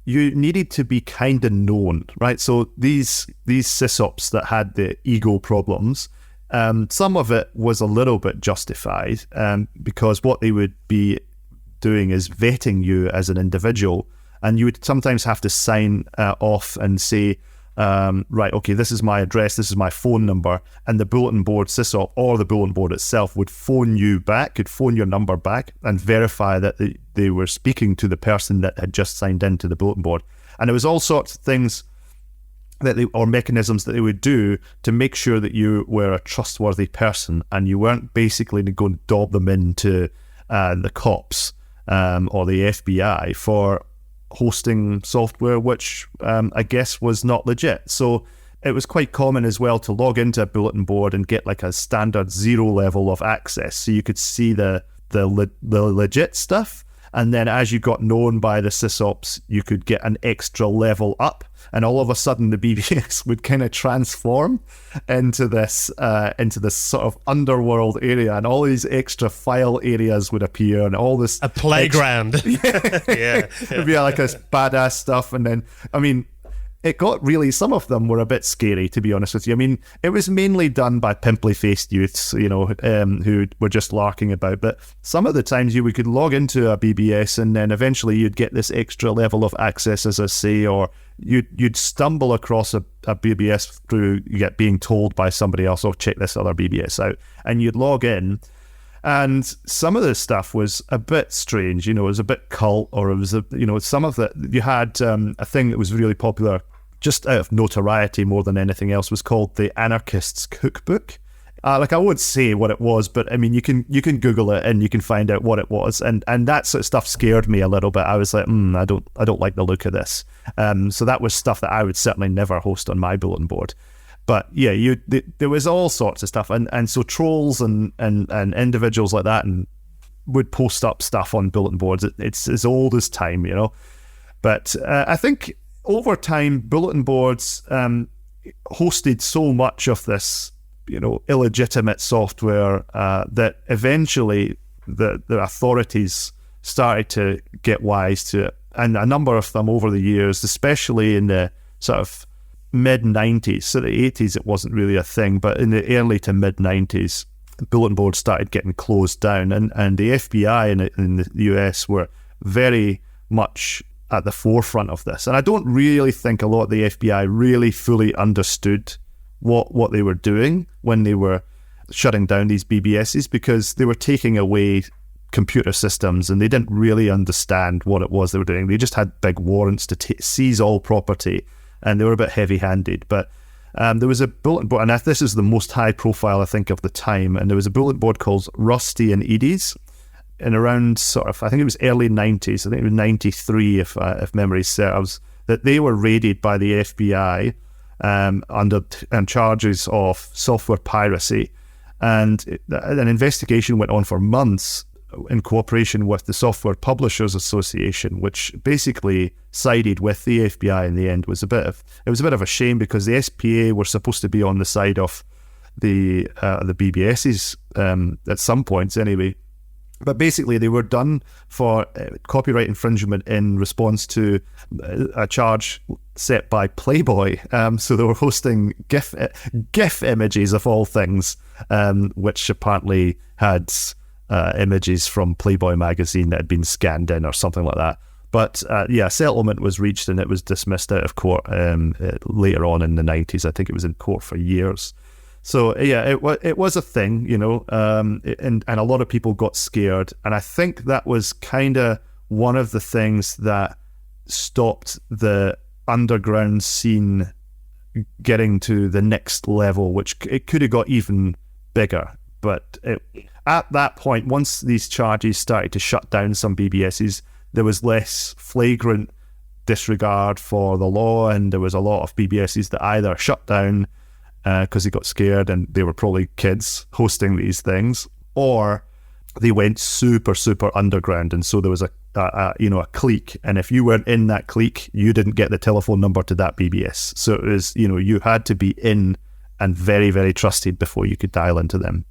you needed to be kind of known, right? So these sysops that had the ego problems, some of it was a little bit justified because what they would be doing is vetting you as an individual, and you would sometimes have to sign off and say, right, okay, this is my address, this is my phone number, and the bulletin board sysop or the bulletin board itself would phone you back, could phone your number back and verify that they were speaking to the person that had just signed into the bulletin board. And there was all sorts of things or mechanisms that they would do to make sure that you were a trustworthy person and you weren't basically going to dob them into the cops or the FBI for hosting software which I guess was not legit. So it was quite common as well to log into a bulletin board and get like a standard 0 level of access, so you could see the legit stuff, and then as you got known by the sysops you could get an extra level up, and all of a sudden the BBS would kind of transform into this sort of underworld area, and all these extra file areas would appear, and all this a playground. Yeah. It'd be like a badass stuff. And then, I mean, it got really, some of them were a bit scary, to be honest with you. I mean, it was mainly done by pimply-faced youths, you know, who were just larking about. But some of the times we could log into a BBS and then eventually you'd get this extra level of access, as I say, or you'd stumble across a BBS through being told by somebody else, oh, check this other BBS out. And you'd log in. And some of the stuff was a bit strange, you know, it was a bit cult, or it was, some of it, you had a thing that was really popular just out of notoriety more than anything else, was called the Anarchist's Cookbook. Like, I won't say what it was, but I mean, you can Google it and you can find out what it was. And that sort of stuff scared me a little bit. I was like, I don't like the look of this. So that was stuff that I would certainly never host on my bulletin board. But yeah, there was all sorts of stuff, and so trolls and individuals like that and would post up stuff on bulletin boards. It's as old as time, you know. But I think over time, bulletin boards hosted so much of this, you know, illegitimate software that eventually the authorities started to get wise to it, and a number of them over the years, especially in the sort of mid-90s, so the 80s it wasn't really a thing, but in the early to mid-90s, bulletin boards started getting closed down, and the FBI in the US were very much at the forefront of this. And I don't really think a lot of the FBI really fully understood what they were doing when they were shutting down these BBSs, because they were taking away computer systems and they didn't really understand what it was they were doing. They just had big warrants to seize all property, and they were a bit heavy-handed. But there was a bulletin board, and this is the most high-profile, I think, of the time, and there was a bulletin board called Rusty and Edie's, in around sort of, I think it was early 90s, I think it was 93 if memory serves, that they were raided by the FBI under charges of software piracy. And an investigation went on for months in cooperation with the Software Publishers Association, which basically sided with the FBI in the end. It was a bit of a shame, because the SPA were supposed to be on the side of the BBSs at some points anyway. But basically, they were done for copyright infringement in response to a charge set by Playboy. So they were hosting GIF images of all things, which apparently had images from Playboy magazine that had been scanned in or something like that. But yeah, settlement was reached and it was dismissed out of court later on in the 90s. I think it was in court for years. So yeah, it was a thing, you know, and a lot of people got scared. And I think that was kind of one of the things that stopped the underground scene getting to the next level, which it could have got even bigger. But at that point, once these charges started to shut down some BBSs, there was less flagrant disregard for the law, and there was a lot of BBSs that either shut down because they got scared and they were probably kids hosting these things, or they went super, super underground. And so there was a clique. And if you weren't in that clique, you didn't get the telephone number to that BBS. So it was, you had to be in and very, very trusted before you could dial into them.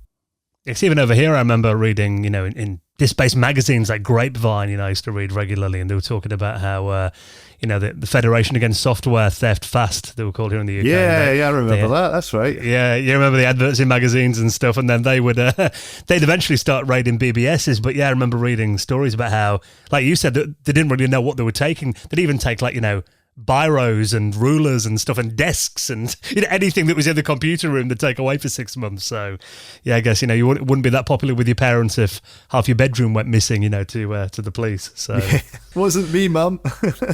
It's even over here. I remember reading, in disk-based magazines like Grapevine, I used to read regularly, and they were talking about how, the Federation Against Software Theft, FAST, they were called here in the UK. Yeah, I remember that. That's right. Yeah, you remember the adverts in magazines and stuff, and then they would, they'd eventually start raiding BBSs. But yeah, I remember reading stories about how, like you said, that they didn't really know what they were taking. They'd even take biros and rulers and stuff and desks and anything that was in the computer room to take away for 6 months. So yeah, I guess you wouldn't be that popular with your parents if half your bedroom went missing, to the police. So wasn't me, Mum.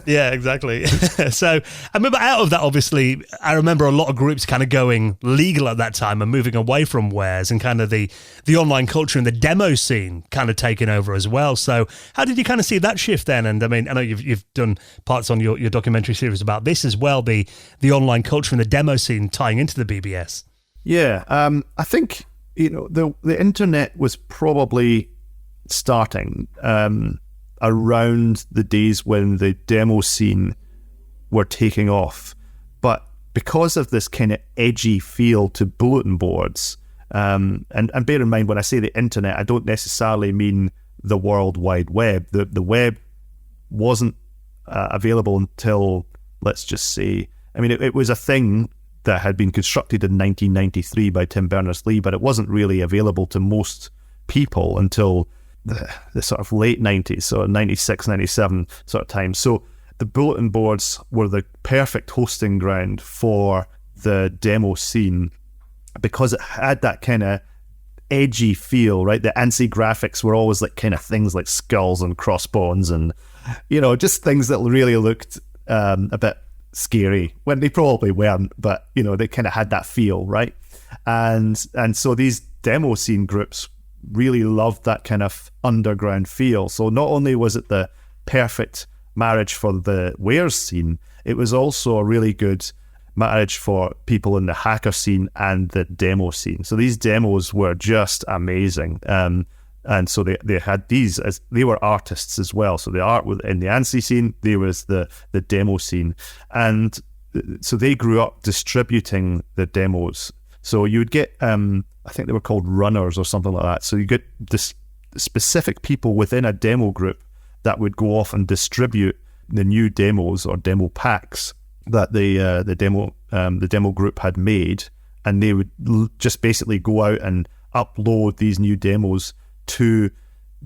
Yeah, exactly. So I remember out of that, obviously, I remember a lot of groups kind of going legal at that time and moving away from wares, and kind of the online culture and the demo scene kind of taking over as well. So how did you kind of see that shift then? And I mean, I know you've done parts on your documentary series about this as well, the online culture and the demo scene tying into the BBS. Yeah, I think the internet was probably starting around the days when the demo scene were taking off, but because of this kind of edgy feel to bulletin boards, and bear in mind, when I say the internet, I don't necessarily mean the World Wide Web. The web wasn't available until, let's just say, it was a thing that had been constructed in 1993 by Tim Berners-Lee, but it wasn't really available to most people until the sort of late 90s, so 96, 97 sort of time. So the bulletin boards were the perfect hosting ground for the demo scene because it had that kind of edgy feel, right? The ANSI graphics were always like kind of things like skulls and crossbones and, just things that really looked a bit scary when they probably weren't, but, they kind of had that feel, right? And so these demo scene groups really loved that kind of underground feel. So not only was it the perfect marriage for the wares scene, it was also a really good marriage for people in the hacker scene and the demo scene. So these demos were just amazing. And so they had these, as they were artists as well. So the art in the ANSI scene, there was the demo scene. And so they grew up distributing the demos. So you would get, I think they were called runners or something like that. So you get this specific people within a demo group that would go off and distribute the new demos or demo packs that the demo group had made, and they would just basically go out and upload these new demos to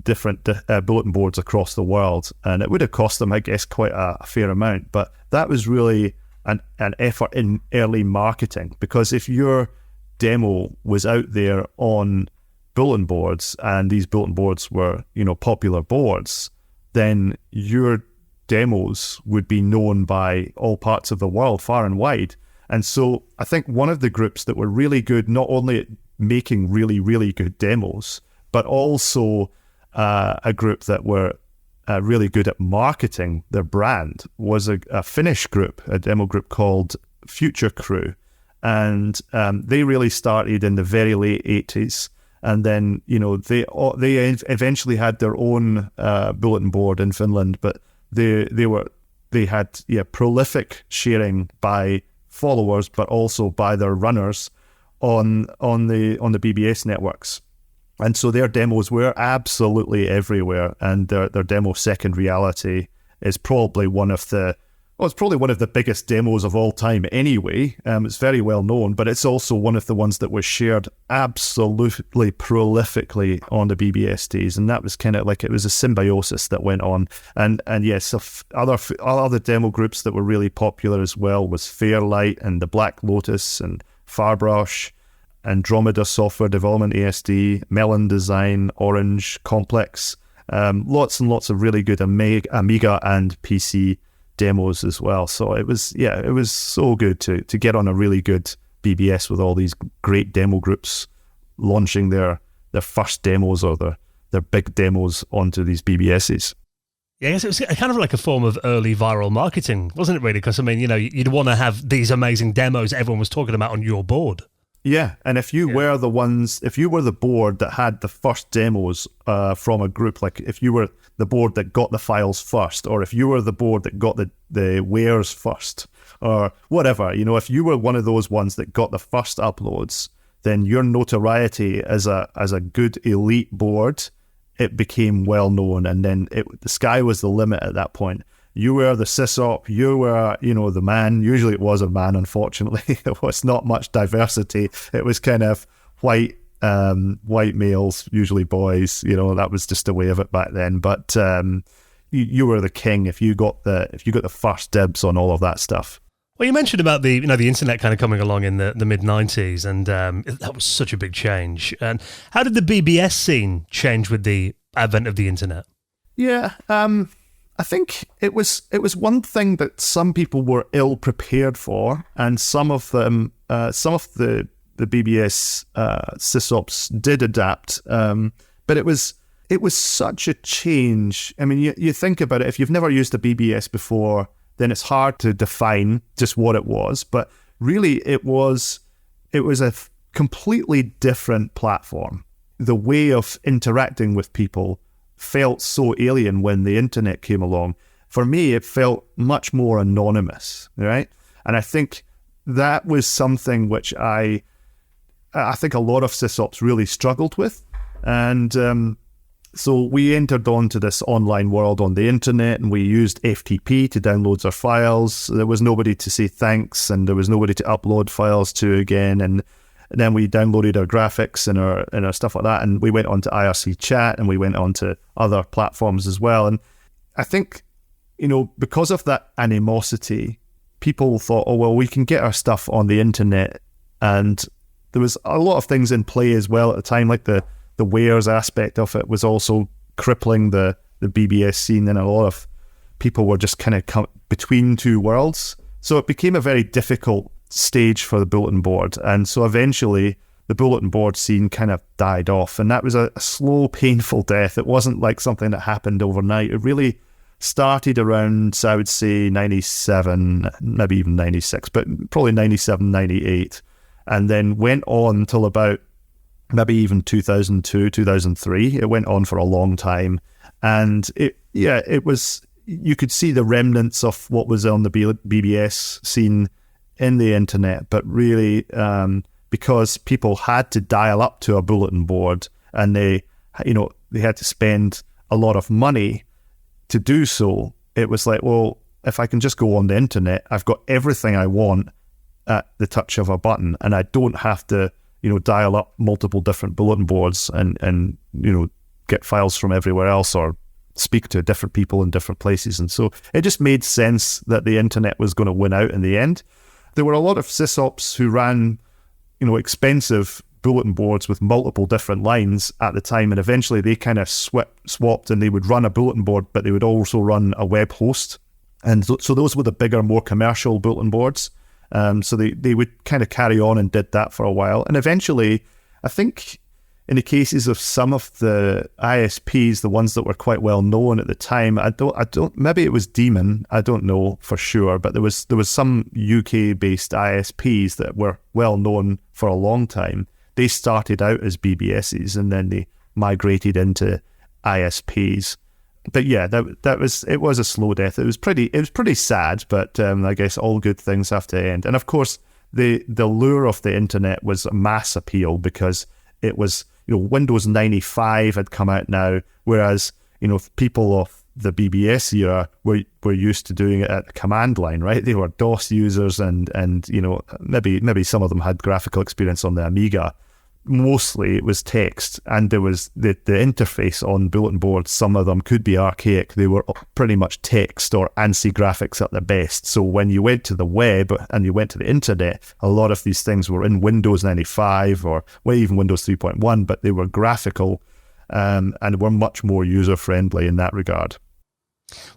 different bulletin boards across the world. And it would have cost them, I guess, quite a fair amount, but that was really an effort in early marketing, because if your demo was out there on bulletin boards and these bulletin boards were popular boards, then your demos would be known by all parts of the world, far and wide. And so I think one of the groups that were really good, not only at making really, really good demos, but also a group that were really good at marketing their brand, was a Finnish group, a demo group called Future Crew. And they really started in the very late 80s. And then, they eventually had their own bulletin board in Finland, but they had prolific sharing by followers, but also by their runners on the BBS networks. And so their demos were absolutely everywhere, and their demo Second Reality is probably one of the biggest demos of all time anyway. It's very well known, but it's also one of the ones that was shared absolutely prolifically on the BBS days. And that was kind of like, it was a symbiosis that went on. And yes, other demo groups that were really popular as well was Fairlight and the Black Lotus and Farbrush, Andromeda Software Development ASD, Melon Design, Orange, Complex. Lots and lots of really good Amiga and PC demos as well. So it was so good to get on a really good BBS with all these great demo groups launching their first demos or their big demos onto these BBSs. Yeah, I guess it was kind of like a form of early viral marketing, wasn't it really? Because, you'd want to have these amazing demos everyone was talking about on your board. Yeah, and if you were the board that had the first demos from a group, like if you were the board that got the files first, or if you were the board that got the wares first, or whatever, if you were one of those ones that got the first uploads, then your notoriety as a good elite board, it became well known, and then the sky was the limit at that point. You were the sysop, you were, the man. Usually it was a man, unfortunately. There was not much diversity. It was kind of white males, usually boys. That was just the way of it back then. But you were the king if you got the first dibs on all of that stuff. Well, you mentioned about the internet kind of coming along in the mid 90s, and that was such a big change. And how did the BBS scene change with the advent of the internet? Yeah, I think it was one thing that some people were ill prepared for, and some of the BBS sysops did adapt, but it was such a change. I mean, you think about it. If you've never used a BBS before, then it's hard to define just what it was. But really, it was a completely different platform. The way of interacting with people felt so alien when the internet came along. For me, it felt much more anonymous, right? And I think that was something which I think a lot of sysops really struggled with. And so we entered onto this online world on the internet, and we used FTP to download our files. There was nobody to say thanks, and there was nobody to upload files to again. And then we downloaded our graphics and our stuff like that, and we went on to IRC chat, and we went on to other platforms as well. And I think, because of that animosity, people thought, oh, well, we can get our stuff on the internet. And there was a lot of things in play as well at the time, like the wares aspect of it was also crippling the BBS scene, and a lot of people were just kind of between two worlds. So it became a very difficult stage for the bulletin board, and so eventually the bulletin board scene kind of died off, and that was a slow, painful death. It wasn't like something that happened overnight. It really started around, I would say, 97, maybe even 96, but probably 97, 98, and then went on till about maybe even 2002, 2003. It went on for a long time, and it was, you could see the remnants of what was on the BBS scene in the internet, but really because people had to dial up to a bulletin board, and they had to spend a lot of money to do so. It was like, well, if I can just go on the internet, I've got everything I want at the touch of a button, and I don't have to dial up multiple different bulletin boards and get files from everywhere else, or speak to different people in different places. And so it just made sense that the internet was going to win out in the end. There were a lot of sysops who ran, expensive bulletin boards with multiple different lines at the time, and eventually they kind of swapped, and they would run a bulletin board, but they would also run a web host. And so those were the bigger, more commercial bulletin boards. So they would kind of carry on and did that for a while. And eventually, I think in the cases of some of the ISPs, the ones that were quite well known at the time, I don't, maybe it was Demon, I don't know for sure, but there was some UK based ISPs that were well known for a long time. They started out as BBSs, and then they migrated into ISPs. But yeah, it was a slow death. It was pretty sad, but I guess all good things have to end. And of course, the lure of the internet was mass appeal, because it was, Windows 95 had come out now, whereas, people of the BBS era were used to doing it at the command line, right? They were DOS users, and maybe some of them had graphical experience on the Amiga. Mostly it was text, and there was the interface on bulletin boards. Some of them could be archaic. They were pretty much text or ANSI graphics at the best. So when you went to the web and you went to the internet, a lot of these things were in Windows 95 or even Windows 3.1, but they were graphical and were much more user-friendly in that regard.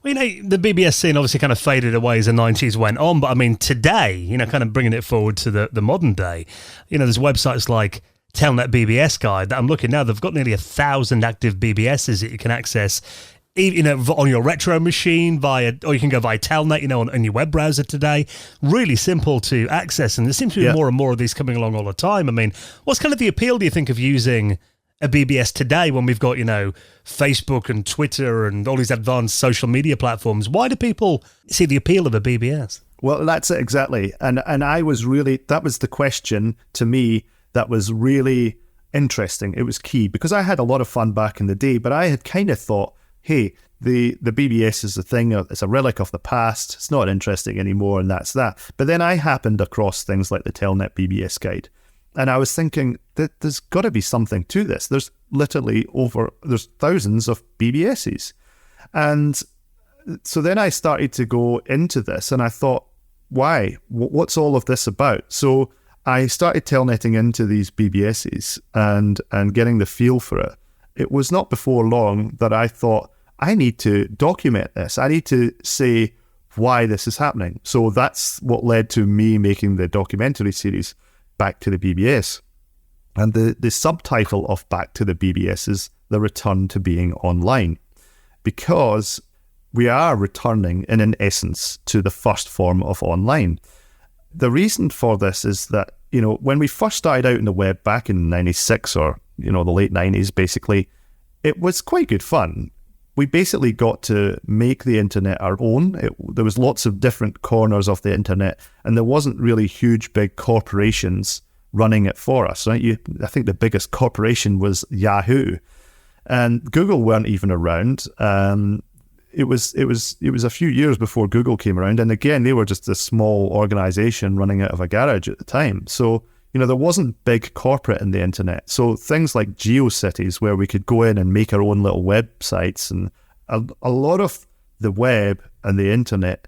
Well, the BBS scene obviously kind of faded away as the 90s went on, but I mean, today, kind of bringing it forward to the modern day, there's websites like Telnet BBS Guide that I'm looking now. They've got nearly 1,000 active BBSs that you can access on your retro machine or you can go via Telnet, on your web browser today. Really simple to access, and there seems to be more and more of these coming along all the time. I mean, what's kind of the appeal, do you think, of using a BBS today when we've got, Facebook and Twitter and all these advanced social media platforms? Why do people see the appeal of a BBS? Well, that's it exactly. And I was that was the question to me that was really interesting. It was key because I had a lot of fun back in the day, but I had kind of thought, hey, the BBS is a thing, it's a relic of the past, it's not interesting anymore, and that's that. But then I happened across things like the Telnet BBS guide, and I was thinking that there's got to be something to this. There's literally there's thousands of BBSs. And so then I started to go into this, and I thought, why? What's all of this about? So I started telnetting into these BBSs and getting the feel for it. It was not before long that I thought, I need to document this. I need to say why this is happening. So that's what led to me making the documentary series, Back to the BBS. And the subtitle of Back to the BBS is The Return to Being Online, because we are returning in essence to the first form of online. The reason for this is that, when we first started out in the web back in 96 or, the late 90s, basically, it was quite good fun. We basically got to make the internet our own. There was lots of different corners of the internet, and there wasn't really huge, big corporations running it for us. Right? I think the biggest corporation was Yahoo, and Google weren't even around. It was a few years before Google came around, and again, they were just a small organization running out of a garage at the time. So, there wasn't big corporate in the internet. So things like GeoCities, where we could go in and make our own little websites, and a lot of the web and the internet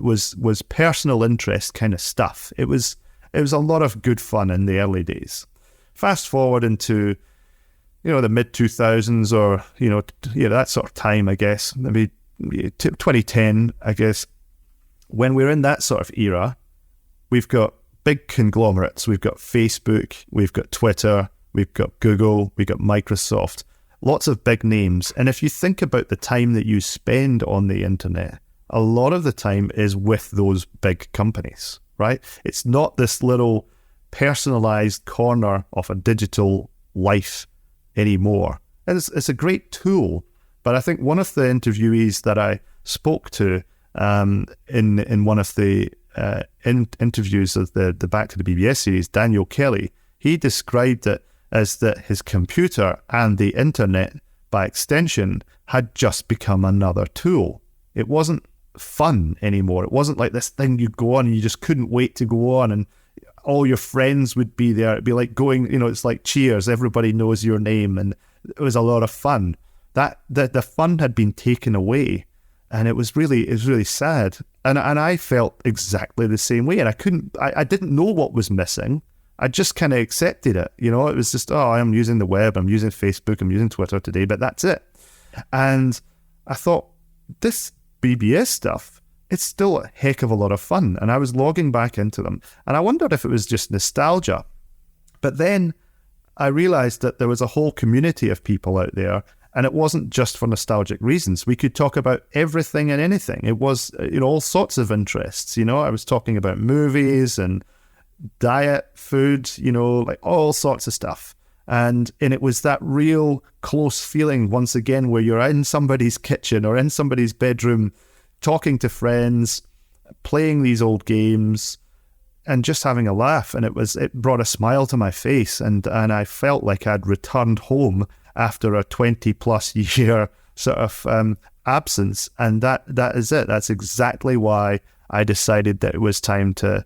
was personal interest kind of stuff. It was a lot of good fun in the early days. Fast forward into the mid 2000s, or that sort of time, I guess, maybe 2010, I guess. When we're in that sort of era, we've got big conglomerates. We've got Facebook, we've got Twitter, we've got Google, we've got Microsoft, lots of big names. And if you think about the time that you spend on the internet, a lot of the time is with those big companies, right? It's not this little personalized corner of a digital life anymore. And it's a great tool, but I think one of the interviewees that I spoke to in one of the interviews of the Back to the BBS series, Daniel Kelly, he described it as that his computer and the internet, by extension, had just become another tool. It wasn't fun anymore. It wasn't like this thing you'd go on and you just couldn't wait to go on, and all your friends would be there. It'd be like going, it's like Cheers, everybody knows your name, and it was a lot of fun. The fun had been taken away, and it was really sad. And I felt exactly the same way, and I didn't know what was missing. I just kind of accepted it. It was just, I'm using the web, I'm using Facebook, I'm using Twitter today, but that's it. And I thought, this BBS stuff, it's still a heck of a lot of fun. And I was logging back into them, and I wondered if it was just nostalgia. But then I realized that there was a whole community of people out there, and it wasn't just for nostalgic reasons. We could talk about everything and anything. It was, all sorts of interests. I was talking about movies and diet, food, like all sorts of stuff. And it was that real close feeling, once again, where you're in somebody's kitchen or in somebody's bedroom, talking to friends, playing these old games, and just having a laugh. And it brought a smile to my face, and I felt like I'd returned home after a 20+ year sort of absence. And that is it. That's exactly why I decided that it was time to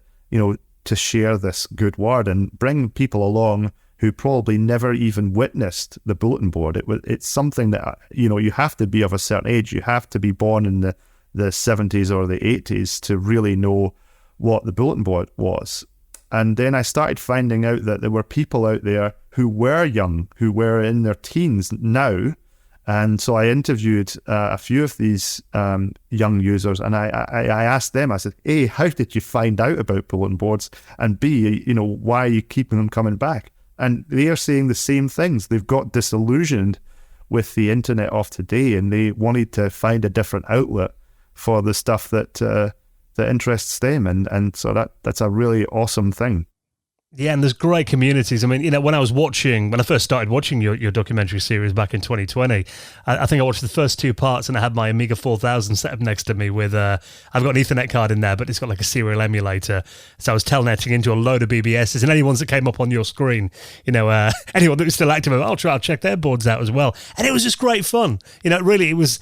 share this good word and bring people along who probably never even witnessed the bulletin board. It's something that, you have to be of a certain age. You have to be born in the 70s or the 80s to really know what the bulletin board was. And then I started finding out that there were people out there who were young, who were in their teens now. And so I interviewed a few of these young users, and I asked them, I said, A, how did you find out about bulletin boards? And B, why are you keeping them coming back? And they are saying the same things. They've got disillusioned with the internet of today, and they wanted to find a different outlet for the stuff that interests them, and so that's a really awesome thing. Yeah, and there's great communities. I mean, you know, when I first started watching your documentary series back in 2020, I think I watched the first 2 parts, and I had my Amiga 4000 set up next to me with, I've got an Ethernet card in there, but it's got like a serial emulator. So I was telnetting into a load of BBSs, and any ones that came up on your screen, you know, anyone that was still active, I'll check their boards out as well. And it was just great fun. You know, really, it was...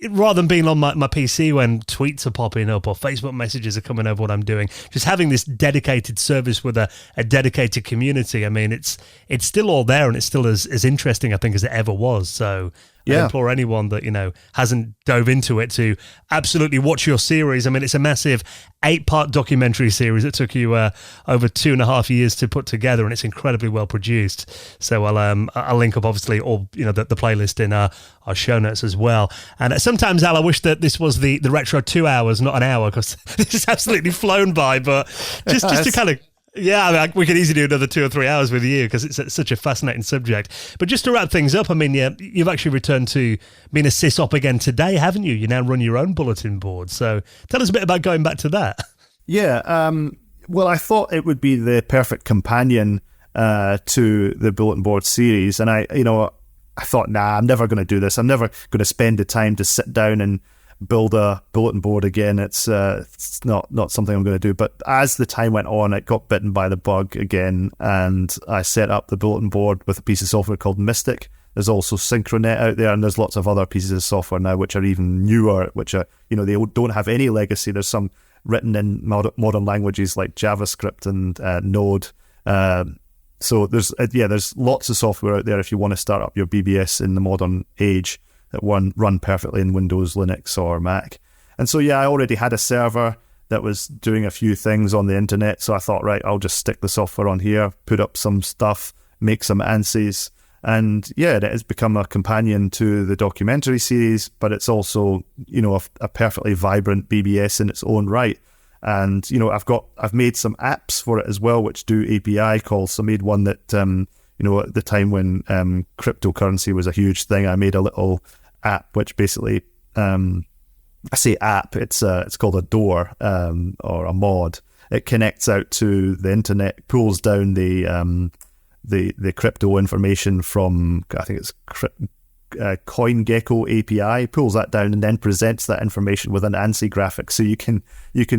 Rather than being on my PC when tweets are popping up or Facebook messages are coming over what I'm doing, just having this dedicated service with a dedicated community. I mean, it's still all there, and it's still as interesting, I think, as it ever was. So I implore anyone that, you know, hasn't dove into it to absolutely watch your series. I mean, it's a massive 8-part documentary series that took you over 2.5 years to put together, and it's incredibly well produced. So I'll link up, obviously, all, you know, the playlist in our show notes as well. And sometimes, Al, I wish that this was the retro 2 hours, not an hour, because this has absolutely flown by. But just to kind of... Yeah, I mean, we could easily do another 2 or 3 hours with you because it's such a fascinating subject. But just to wrap things up, I mean, you've actually returned to being a sysop again today, haven't you? You now run your own bulletin board. So tell us a bit about going back to that. Yeah, well, I thought it would be the perfect companion to the Bulletin Board series. And I thought, I'm never going to do this. I'm never going to spend the time to sit down and build a bulletin board again. It's not something I'm going to do. But as the time went on, it got bitten by the bug again, and I set up the bulletin board with a piece of software called Mystic. There's also Synchronet out there, and there's lots of other pieces of software now which are even newer, which are, you know, they don't have any legacy. There's some written in modern languages like JavaScript and Node. So there's lots of software out there if you want to start up your BBS in the modern age that run perfectly in Windows, Linux, or Mac. And so, I already had a server that was doing a few things on the internet. So I thought, right, I'll just stick the software on here, put up some stuff, make some ANSIs. And it has become a companion to the documentary series, but it's also, you know, a perfectly vibrant BBS in its own right. And, you know, I've made some apps for it as well, which do API calls. So I made one that, you know, at the time when cryptocurrency was a huge thing, I made a little app which basically, I say app, it's called a door or a mod. It connects out to the internet, pulls down the crypto information from, I think it's CoinGecko API, pulls that down and then presents that information with an ANSI graphic, so you can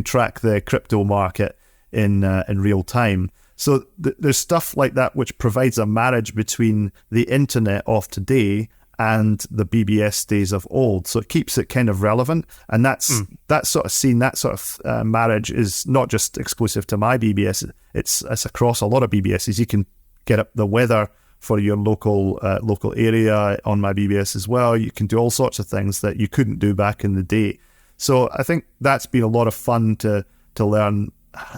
track the crypto market in real time. So there's stuff like that which provides a marriage between the internet of today and the BBS days of old. So it keeps it kind of relevant. And that sort of scene, that sort of marriage is not just exclusive to my BBS. It's across a lot of BBSs. You can get up the weather for your local area on my BBS as well. You can do all sorts of things that you couldn't do back in the day. So I think that's been a lot of fun to learn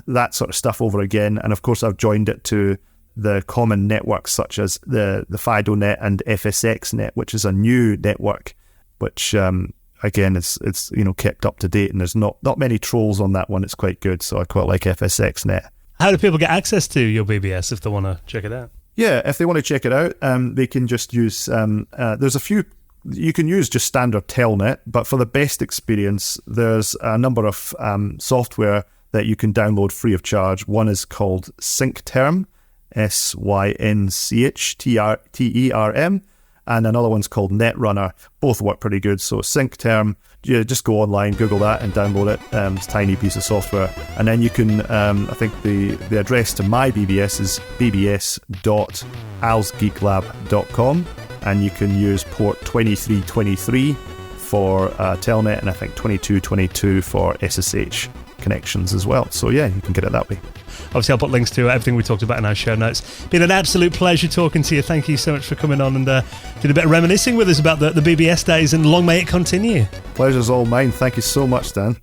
that sort of stuff over again. And of course, I've joined it to the common networks such as the FidoNet and FSXNet, which is a new network, which again it's you know, kept up to date, and there's not many trolls on that one. It's quite good, so I quite like FSXNet. How do people get access to your BBS if they want to check it out? Yeah, if they want to check it out, they can just use. There's a few. You can use just standard Telnet, but for the best experience, there's a number of software that you can download free of charge. One is called SyncTerm, SYNCHTERM, and another one's called Netrunner. Both work pretty good. So SyncTerm, just go online, Google that, and download it. It's a tiny piece of software. And then you can, I think the address to my BBS is bbs.alsgeeklab.com, and you can use port 2323 for Telnet, and I think 2222 for SSH connections as well. So you can get it that way. Obviously, I'll put links to everything we talked about in our show notes. Been an absolute pleasure talking to you. Thank you so much for coming on and did a bit of reminiscing with us about the BBS days, and long may it continue. Pleasure's all mine. Thank you so much, Dan.